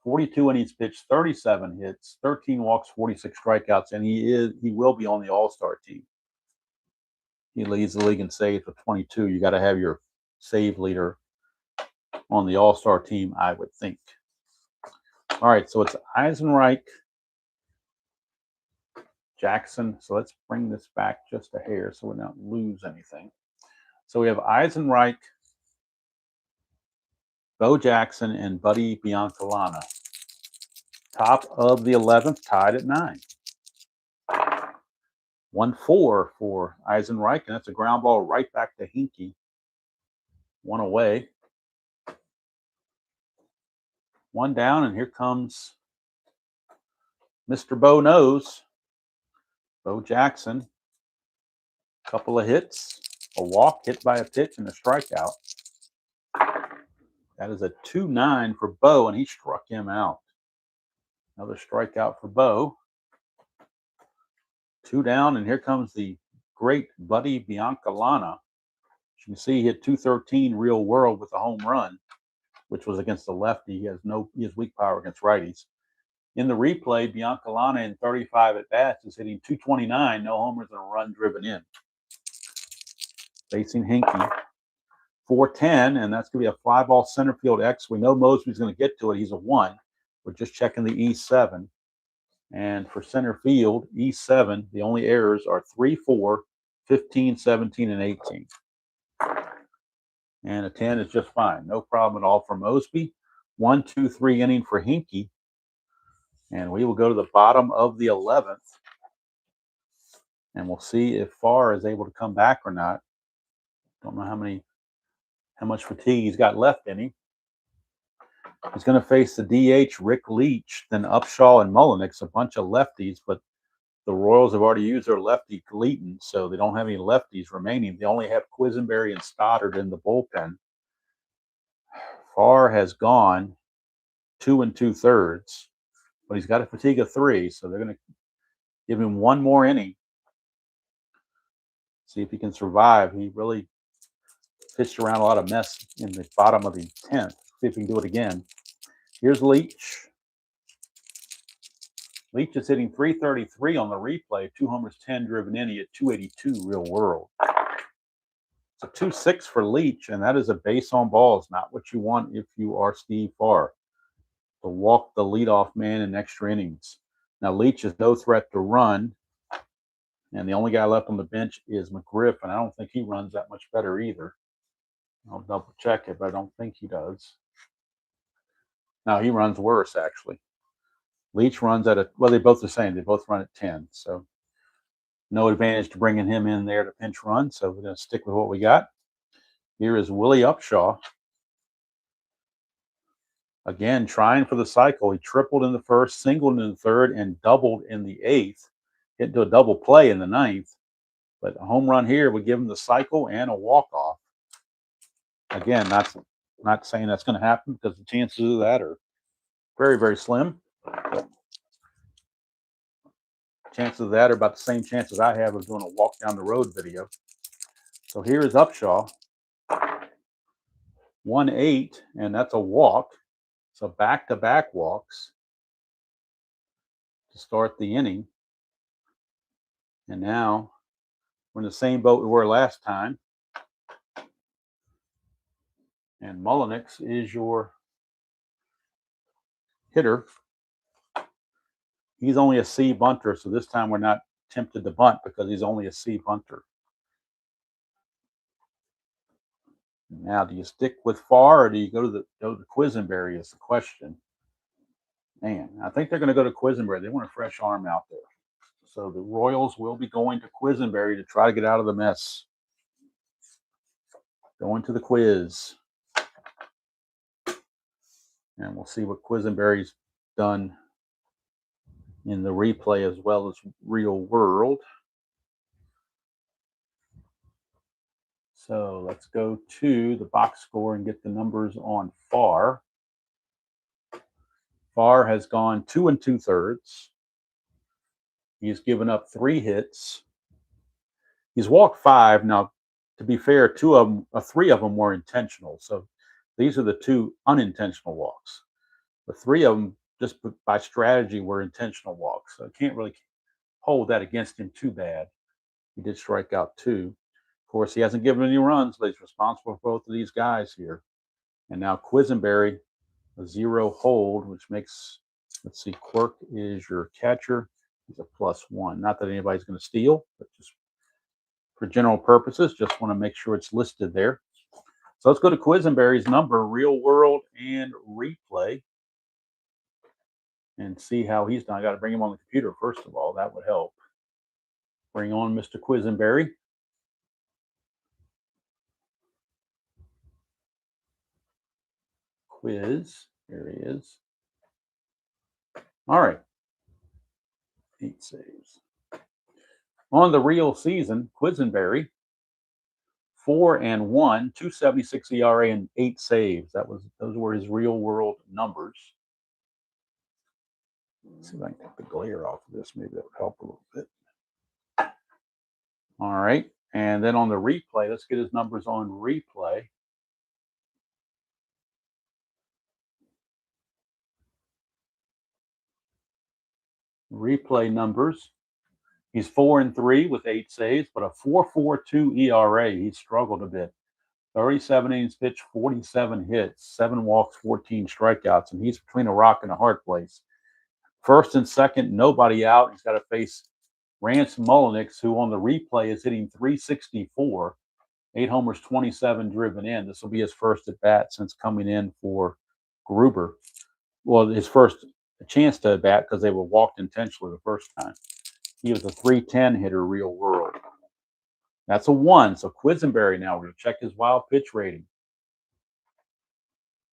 42 innings pitched, 37 hits, 13 walks, 46 strikeouts, and he will be on the All-Star team. He leads the league in saves with 22. You got to have your save leader on the All-Star team, I would think. All right, so it's Eisenreich, Jackson. So let's bring this back just a hair so we don't lose anything. So we have Eisenreich, Bo Jackson, and Buddy Biancalana. Top of the 11th, tied at 9. 1-4 for Eisenreich, and that's a ground ball right back to Hinkie. One away. One down, and here comes Mr. Bo Knows, Bo Jackson. Couple of hits, a walk, hit by a pitch, and a strikeout. That is a 2-9 for Bo, and he struck him out. Another strikeout for Bo. 2 down, and here comes the great Buddy Biancalana. As you can see, he hit 213 real world with a home run, which was against the lefty. He has weak power against righties. In the replay, Biancalana in 35 at bats is hitting 229, no homers and a run driven in. Facing Hinkie, 4-10, and that's going to be a fly ball center field X. We know Mosby's going to get to it. He's a 1. We're just checking the E7. And for center field, E7, the only errors are 3, 4, 15, 17, and 18. And a 10 is just fine. No problem at all for Mosby. 1, 2, 3 inning for Hinkie. And we will go to the bottom of the 11th. And we'll see if Farr is able to come back or not. Don't know how much fatigue he's got left in him. He's going to face the DH, Rick Leach, then Upshaw and Mullenix, a bunch of lefties, but the Royals have already used their lefty Gleaton, so they don't have any lefties remaining. They only have Quisenberry and Stoddard in the bullpen. Farr has gone 2 2/3, but he's got a fatigue of 3, so they're going to give him one more inning. See if he can survive. He really pitched around a lot of mess in the bottom of the 10th. See if he can do it again. Here's Leach. Leach is hitting 333 on the replay, 2 homers, 10 driven in. He hit 282 real world. So 2-6 for Leach, and that is a base on balls, not what you want if you are Steve Farr. To walk the leadoff man in extra innings. Now Leach is no threat to run, and the only guy left on the bench is McGriff, and I don't think he runs that much better either. I'll double check it, but I don't think he does. No, he runs worse, actually. Leach runs at well, they're both the same. They both run at 10, so no advantage to bringing him in there to pinch run, so we're going to stick with what we got. Here is Willie Upshaw. Again, trying for the cycle. He tripled in the first, singled in the third, and doubled in the eighth. Hit into a double play in the ninth. But a home run here would give him the cycle and a walk-off. Again, not saying that's going to happen because the chances of that are very, very slim. Chances of that are about the same chances I have of doing a walk down the road video. So here is Upshaw. 1-8, and that's a walk. So back-to-back walks to start the inning. And now we're in the same boat we were last time. And Mullenix is your hitter. He's only a C bunter, so this time we're not tempted to bunt because he's only a C bunter. Now, do you stick with Farr or do you go to Quisenberry is the question. Man, I think they're going to go to Quisenberry. They want a fresh arm out there. So the Royals will be going to Quisenberry to try to get out of the mess. Going to the Quiz. And we'll see what Quisenberry's done in the replay as well as real world. So let's go to the box score and get the numbers on Farr. Farr has gone 2 2/3. He's given up 3 hits. He's walked 5. Now, to be fair, 3 of them were intentional. So these are the 2 unintentional walks. The 3 of them, just by strategy, were intentional walks. So I can't really hold that against him too bad. He did strike out 2. Of course, he hasn't given any runs, but he's responsible for both of these guys here. And now Quisenberry, a 0 hold, which makes, let's see, Quirk is your catcher. He's a +1. Not that anybody's going to steal, but just for general purposes, just want to make sure it's listed there. So let's go to Quisenberry's number, real world and replay, and see how he's done. I got to bring him on the computer first of all. That would help. Bring on Mr. Quisenberry. Quiz. Here he is. All right. 8 saves. On the real season, Quisenberry, 4-1, 2.76 ERA and 8 saves. Those were his real world numbers. Let's see if I can take the glare off of this. Maybe that would help a little bit. All right. And then on the replay, let's get his numbers on replay. Replay numbers. He's 4-3 with 8 saves, but a 4.42 ERA. He's struggled a bit. 37 innings pitched, 47 hits, 7 walks, 14 strikeouts, and he's between a rock and a hard place. First and second, nobody out. He's got to face Rance Mullenix, who on the replay is hitting .364, 8 homers, 27 driven in. This will be his first at bat since coming in for Gruber. Well, his first chance to at bat because they were walked intentionally the first time. He was a .310 hitter, real world. That's a 1. So Quisenberry now, we're going to check his wild pitch rating.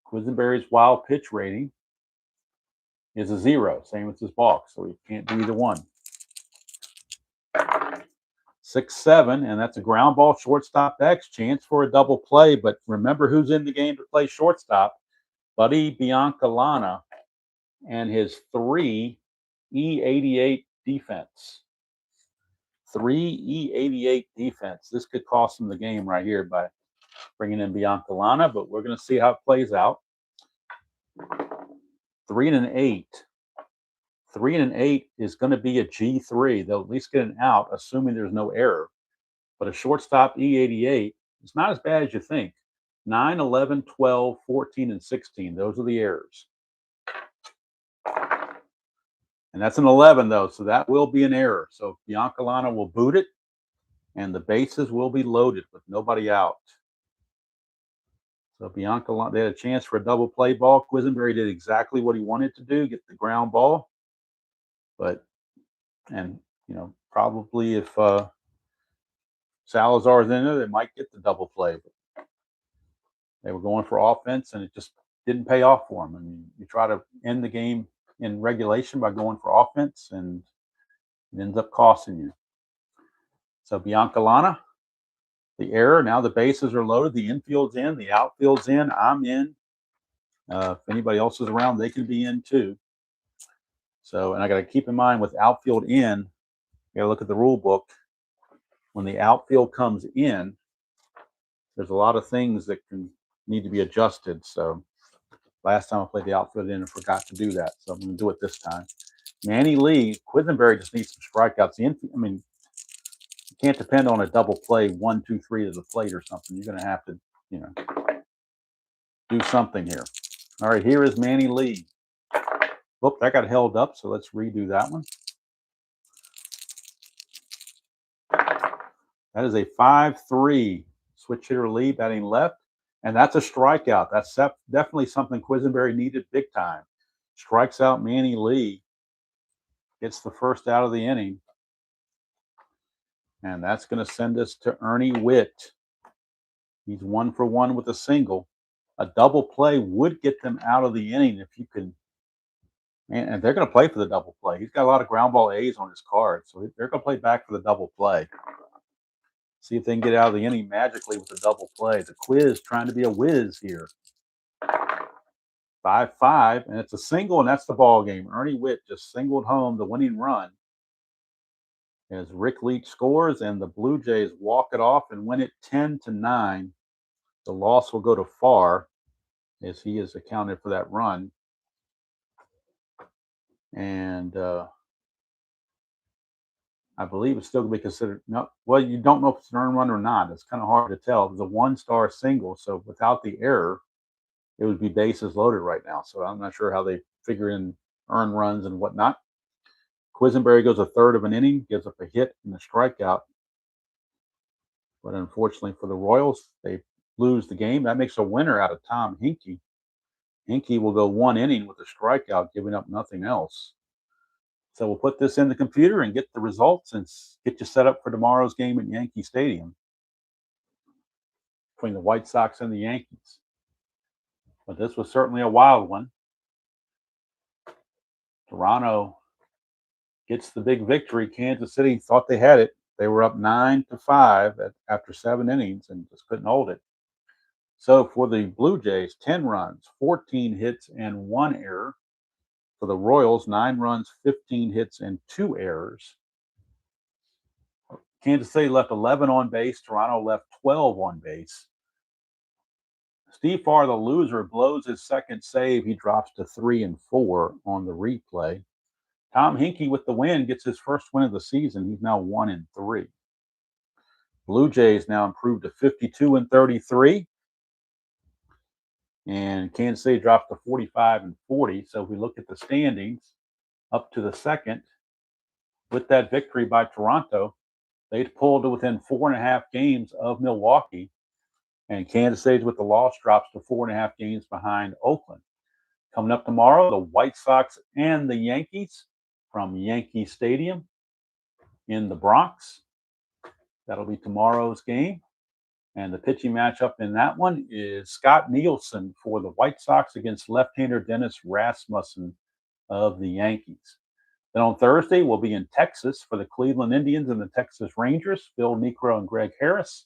Quisenberry's wild pitch rating is a 0, same as his box, so he can't do either one. 6-7, and that's a ground ball shortstop X. Chance for a double play, but remember who's in the game to play shortstop? Buddy Biancalana and his 3 E88 defense. 3 E88 defense. This could cost him the game right here by bringing in Biancalana, but we're going to see how it plays out. 3-8. 3-8 is going to be a G3. They'll at least get an out, assuming there's no error. But a shortstop E88 It's not as bad as you think. 9, 11, 12, 14, and 16. Those are the errors. And that's an 11, though, so that will be an error. So Biancalana will boot it, and the bases will be loaded with nobody out. So Biancalana, they had a chance for a double play ball. Quisenberry did exactly what he wanted to do, get the ground ball. But, and, you know, probably if Salazar's in there, they might get the double play. But they were going for offense, and it just didn't pay off for them. I mean, you try to end the game in regulation by going for offense, and it ends up costing you. So Biancalana, the error. Now the bases are loaded. The infield's in. The outfield's in. I'm in. If anybody else is around, they can be in too. So, and I got to keep in mind with outfield in, you got to look at the rule book. When the outfield comes in, there's a lot of things that can need to be adjusted. So last time I played the outfield in and forgot to do that. So I'm going to do it this time. Manny Lee, Quisenberry just needs some strikeouts. I mean, you can't depend on a double play 1, 2, 3 to the plate or something. You're going to have to, you know, do something here. All right, here is Manny Lee. Whoop, that got held up, so let's redo that one. That is a 5-3 switch hitter Lee batting left, and that's a strikeout. That's definitely something Quisenberry needed big time. Strikes out Manny Lee, gets the first out of the inning, and that's going to send us to Ernie Witt. He's 1 for 1 with a single. A double play would get them out of the inning if you could. And they're going to play for the double play. He's got a lot of ground ball A's on his card, so they're going to play back for the double play. See if they can get out of the inning magically with a double play. The Quiz trying to be a whiz here. 5-5, and it's a single, and that's the ball game. Ernie Witt just singled home the winning run as Rick Leach scores, and the Blue Jays walk it off and win it 10-9. The loss will go to Farr as he is accounted for that run. And I believe it's still going to be considered. No, well, you don't know if it's an earned run or not. It's kind of hard to tell. It was a 1-star single, so without the error, it would be bases loaded right now. So I'm not sure how they figure in earned runs and whatnot. Quisenberry goes a third of an inning, gives up a hit and a strikeout. But unfortunately for the Royals, they lose the game. That makes a winner out of Tom Hinkie. Hinkie will go 1 inning with a strikeout, giving up nothing else. So we'll put this in the computer and get the results and get you set up for tomorrow's game at Yankee Stadium between the White Sox and the Yankees. But this was certainly a wild one. Toronto gets the big victory. Kansas City thought they had it. They were up 9-5 after 7 innings and just couldn't hold it. So for the Blue Jays, 10 runs, 14 hits, and 1 error. For the Royals, 9 runs, 15 hits, and 2 errors. Kansas City left 11 on base. Toronto left 12 on base. Steve Farr, the loser, blows his second save. He drops to 3-4 on the replay. Tom Hinkie with the win gets his first win of the season. He's now 1-3. Blue Jays now improved to 52-33. And Kansas City drops to 45-40. So if we look at the standings up to the second, with that victory by Toronto, they'd pulled to within 4.5 games of Milwaukee. And Kansas City, with the loss, drops to 4.5 games behind Oakland. Coming up tomorrow, the White Sox and the Yankees from Yankee Stadium in the Bronx. That'll be tomorrow's game. And the pitching matchup in that one is Scott Nielsen for the White Sox against left-hander Dennis Rasmussen of the Yankees. Then on Thursday, we'll be in Texas for the Cleveland Indians and the Texas Rangers, Phil Niekro and Greg Harris.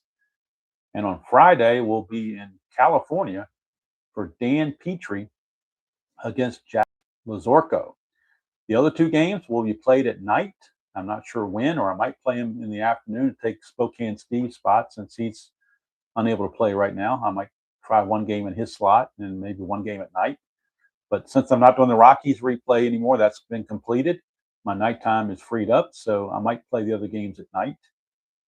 And on Friday, we'll be in California for Dan Petrie against Jack Lazorko. The other 2 games will be played at night. I'm not sure when, or I might play him in the afternoon to take Spokane Steve's spot since he's unable to play right now. I might try 1 game in his slot and maybe 1 game at night. But since I'm not doing the Rockies replay anymore, that's been completed. My nighttime is freed up, so I might play the other games at night.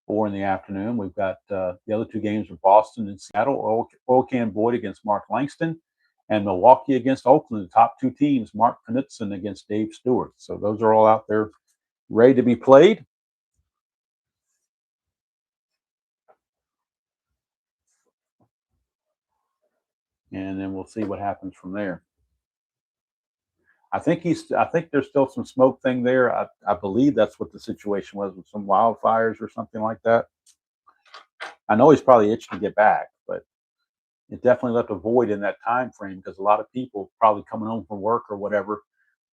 4 in the afternoon. We've got the other two games are Boston and Seattle, Oil Can Boyd against Mark Langston, and Milwaukee against Oakland, the top two teams, Mark Knutson against Dave Stewart. So those are all out there ready to be played. And then we'll see what happens from there. I think there's still some smoke thing there. I believe that's what the situation was with some wildfires or something like that. I know he's probably itching to get back, but it definitely left a void in that time frame because a lot of people probably coming home from work or whatever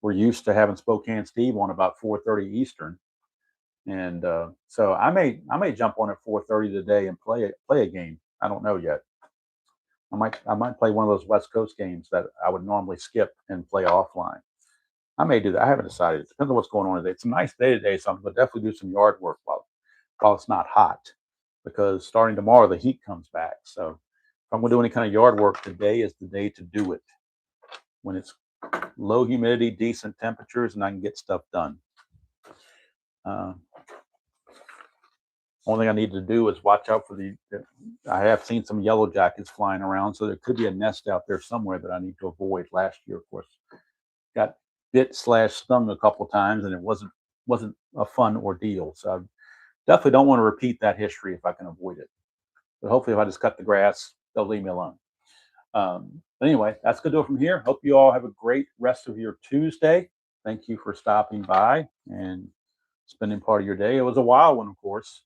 were used to having Spokane Steve on about 4:30 Eastern, and so I may jump on at 4:30 today and play a game. I don't know yet. I might play one of those West Coast games that I would normally skip and play offline. I may do that. I haven't decided. It depends on what's going on today. It's a nice day today, so I'm going to definitely do some yard work while it's not hot, because starting tomorrow the heat comes back. So if I'm going to do any kind of yard work, today is the day to do it when it's low humidity, decent temperatures, and I can get stuff done. Only thing I need to do is watch out for I have seen some yellow jackets flying around, so there could be a nest out there somewhere that I need to avoid. Last year, of course, got bit/stung a couple times, and it wasn't a fun ordeal. So I definitely don't want to repeat that history if I can avoid it. But hopefully, if I just cut the grass, they'll leave me alone. But anyway, that's going to do it from here. Hope you all have a great rest of your Tuesday. Thank you for stopping by and spending part of your day. It was a wild one, of course.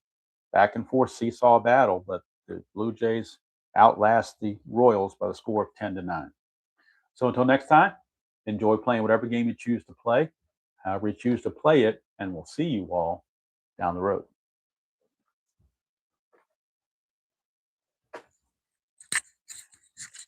Back and forth seesaw battle, but the Blue Jays outlast the Royals by the score of 10-9. So until next time, enjoy playing whatever game you choose to play, however you choose to play it, and we'll see you all down the road.